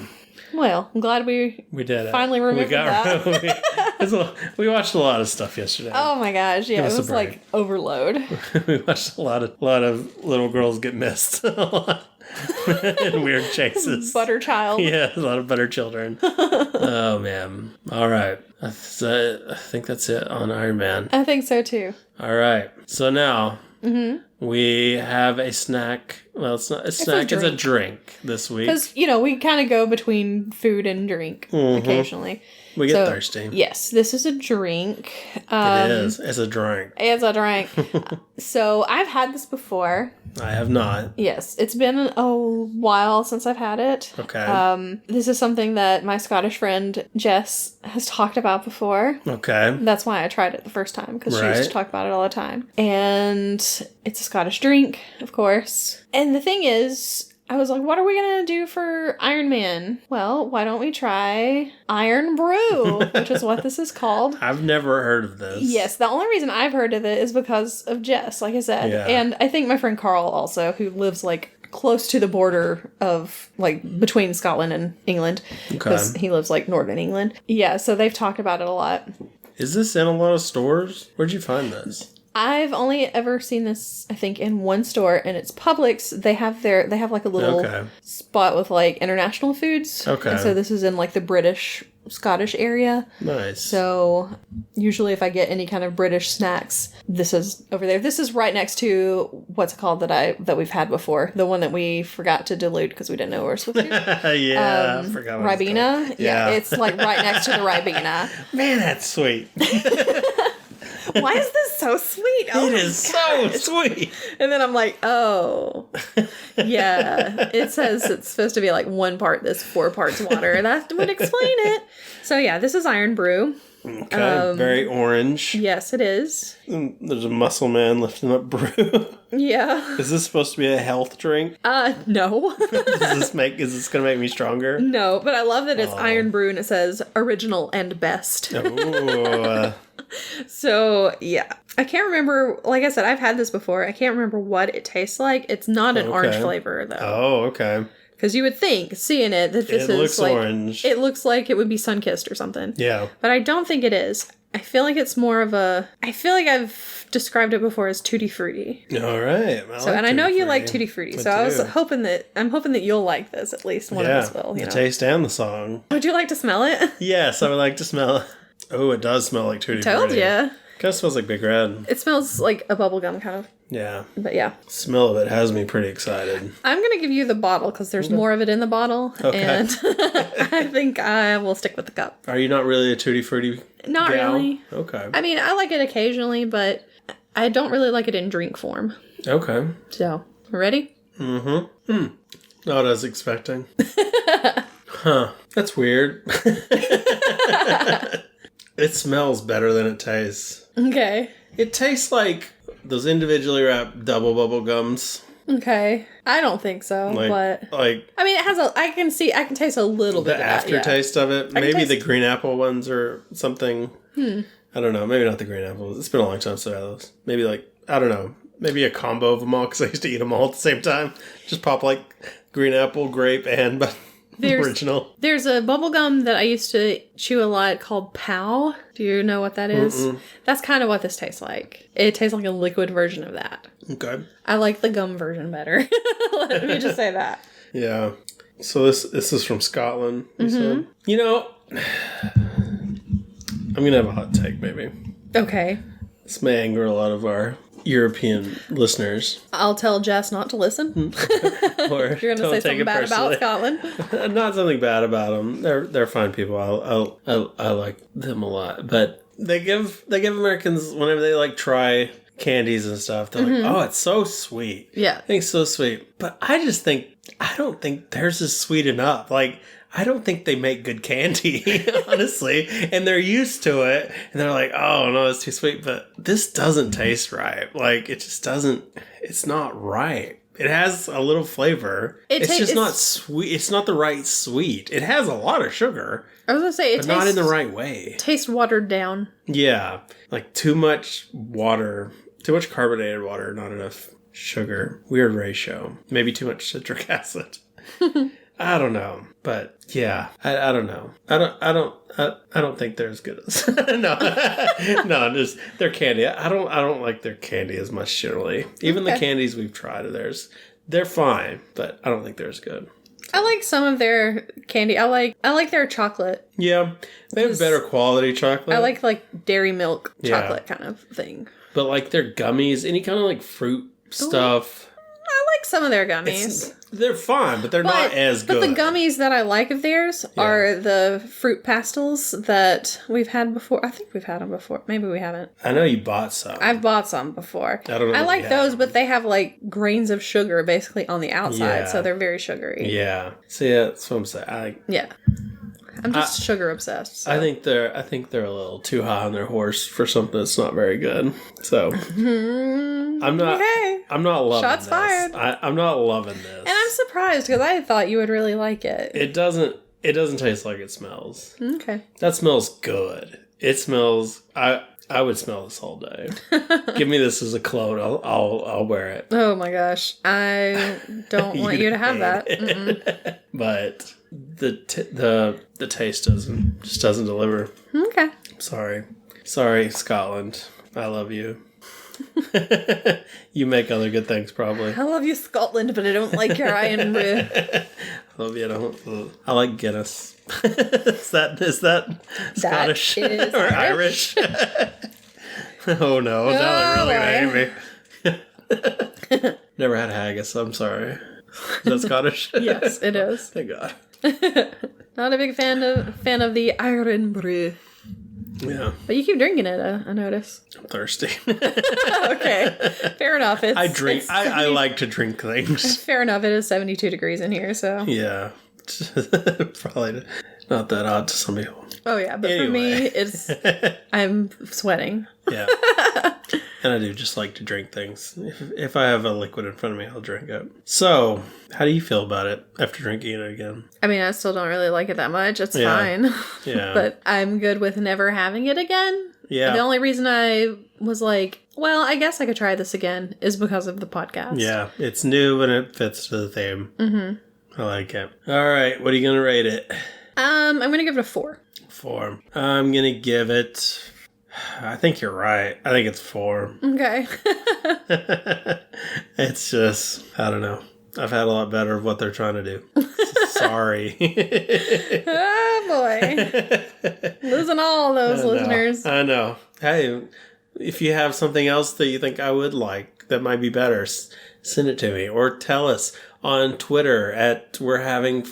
Well, I'm glad we did finally remembered that. We watched a lot of stuff yesterday. Oh my gosh, yeah, it was like overload. We watched a lot of little girls get missed. In weird chases. Butter child. Yeah, a lot of butter children. Oh man. All right. I think that's it on Iron Man. I think so too. All right. So now we have a snack. Well, it's not a snack. It's a drink this week. Because, we kind of go between food and drink occasionally. We get thirsty. Yes, this is a drink. It is. It's a drink. It's a drink. So I've had this before. I have not. Yes, it's been a while since I've had it. Okay. This is something that my Scottish friend Jess has talked about before. Okay. That's why I tried it the first time, because she used to talk about it all the time. And it's a Scottish drink, of course. And the thing is, I was like, what are we going to do for Iron Man? Well, why don't we try Irn Bru, which is what this is called. I've never heard of this. Yes, the only reason I've heard of it is because of Jess, like I said. Yeah. And I think my friend Carl also, who lives like close to the border of like between Scotland and England. Because he lives like northern England. Yeah, so they've talked about it a lot. Is this in a lot of stores? Where'd you find this? I've only ever seen this, I think, in one store, and it's Publix. They have like a little spot with like international foods. Okay. And so this is in like the Scottish area. Nice. So usually if I get any kind of British snacks, this is over there. This is right next to what's it called that we've had before. The one that we forgot to dilute because we didn't know we were supposed to. Yeah, I forgot what Ribena. Yeah, it's like right next to the Ribena. Man, that's sweet. Why is this so sweet? Oh, it is so sweet. And then I'm like, oh, yeah. It says it's supposed to be like 1 part this, 4 parts water. That would explain it. So yeah, this is Irn Bru. Okay, very orange. Yes, it is. There's a muscle man lifting up brew. Yeah. Is this supposed to be a health drink? No. Is this gonna make me stronger? No, but I love that it's Irn Bru and it says original and best. Ooh. So, yeah. I can't remember, like I said, I've had this before. I can't remember what it tastes like. It's not an orange flavor, though. Oh, okay. Because you would think, seeing it, that this is like... orange. It looks like it would be sun-kissed or something. Yeah. But I don't think it is. I feel like it's more of a... I feel like I've described it before as Tutti Frutti. All right. I know you like Tutti Frutti, so I was hoping that you'll like this, at least one of us will. The taste and the song. Would you like to smell it? Yes, I would like to smell it. Oh, it does smell like Tutti Frutti. Told ya. Kind of smells like Big Red. It smells like a bubblegum kind of. Yeah. But yeah. Smell of it has me pretty excited. I'm going to give you the bottle because there's more of it in the bottle. Okay. And I think I will stick with the cup. Are you not really a Tutti Frutti Not gal? really. Okay. I mean, I like it occasionally, but I don't really like it in drink form. Okay. So, ready? Mm-hmm. Not what I was expecting. Huh. That's weird. It smells better than it tastes. Okay. It tastes like those individually wrapped double bubble gums. Okay. I don't think so, but I mean, it has I can taste a little bit of that, aftertaste of it. Maybe the green apple ones or something. I don't know. Maybe not the green apples. It's been a long time since I had those. Maybe I don't know. Maybe a combo of them all because I used to eat them all at the same time. Just pop like green apple, grape, and original. There's a bubble gum that I used to chew a lot called Pow. Do you know what that is? Mm-mm. That's kind of what this tastes like. It tastes like a liquid version of that. Okay. I like the gum version better. Let me just say that. Yeah. So this is from Scotland, you said? You know, I'm going to have a hot take maybe. Okay. This may anger a lot of our European listeners. I'll tell Jess not to listen. Or you're going to say something bad about Scotland. Not something bad about them. They're fine people. I like them a lot. But they give Americans, whenever they like try candies and stuff, they're like, oh, it's so sweet. Yeah. I think it's so sweet. But I don't think theirs is sweet enough. Like, I don't think they make good candy, honestly. And they're used to it. And they're like, oh, no, it's too sweet. But this doesn't taste right. Like, it just doesn't, it's not right. It has a little flavor. It's just not sweet. It's not the right sweet. It has a lot of sugar. I was going to say, but not in the right way. Tastes watered down. Yeah. Like too much water, too much carbonated water, not enough sugar. Weird ratio. Maybe too much citric acid. I don't know. But yeah, I don't know. I don't think they're as good as no, just their candy. I don't like their candy as much generally. Even the candies we've tried of theirs, they're fine, but I don't think they're as good. I like some of their candy. I like their chocolate. Yeah, they have better quality chocolate. I like dairy milk chocolate kind of thing. But like their gummies, any kind of like fruit stuff. I like some of their gummies. They're fine, but they're not as good. But the gummies that I like of theirs are the fruit pastels that we've had before. I think we've had them before. Maybe we haven't. I know you bought some. I've bought some before. I don't know. I like those, but they have like grains of sugar basically on the outside, so they're very sugary. Yeah. So yeah, that's what I'm saying. I'm just sugar obsessed. So. I think they're a little too high on their horse for something that's not very good. So I'm not. Okay. I'm not loving Shots this. fired. I'm not loving this. And I'm surprised because I thought you would really like it. It doesn't taste like it smells. Okay. That smells good. It smells. I would smell this all day. Give me this as a cologne. I'll wear it. Oh my gosh! I don't want you to have that. But the taste doesn't deliver. Okay. Sorry, Scotland. I love you. You make other good things, probably. I love you, Scotland, but I don't like your Irn Bru. I love you. I like Guinness. Is that Scottish or Irish? Oh no! Now they're really gonna hate me. Never had haggis. I'm sorry. Is that Scottish? Yes, it is. Thank God. Not a big fan of the Irn Bru. Yeah. But you keep drinking it, I notice. I'm thirsty. Okay. Fair enough. I like to drink things. Fair enough. It is 72 degrees in here, so. Yeah. Probably not that odd to some people. Oh, yeah. But for me, I'm sweating. Yeah. And I do just like to drink things. If I have a liquid in front of me, I'll drink it. So, how do you feel about it after drinking it again? I mean, I still don't really like it that much. It's fine. Yeah. But I'm good with never having it again. Yeah. The only reason I was like, well, I guess I could try this again is because of the podcast. Yeah. It's new and it fits to the theme. Mm-hmm. I like it. All right. What are you going to rate it? I'm going to give it a 4. 4. I'm going to give it... I think you're right. I think it's 4. Okay. It's just, I don't know. I've had a lot better of what they're trying to do. Sorry. Oh, boy. Losing all those listeners. I know. Hey, if you have something else that you think I would like that might be better, send it to me. Or tell us on Twitter at We're Having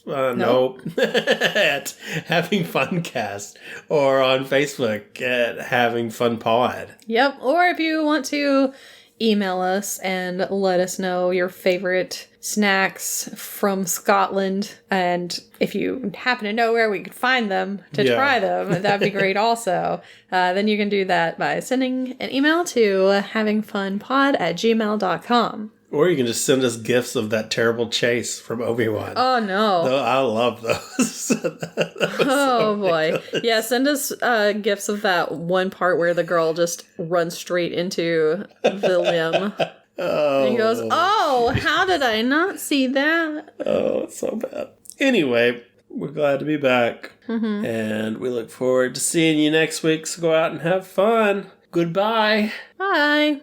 Nope. At Having Funcast, or on Facebook at Having Fun Pod. Yep. Or if you want to email us and let us know your favorite snacks from Scotland, and if you happen to know where we could find them to try them, that'd be great also. Then you can do that by sending an email to havingfunpod@gmail.com. Or you can just send us gifts of that terrible chase from Obi-Wan. Oh, no. I love those. Oh, boy. Yeah, send us gifts of that one part where the girl just runs straight into the limb. Oh. And he goes, oh, how did I not see that? Oh, it's so bad. Anyway, we're glad to be back. Mm-hmm. And we look forward to seeing you next week. So go out and have fun. Goodbye. Bye.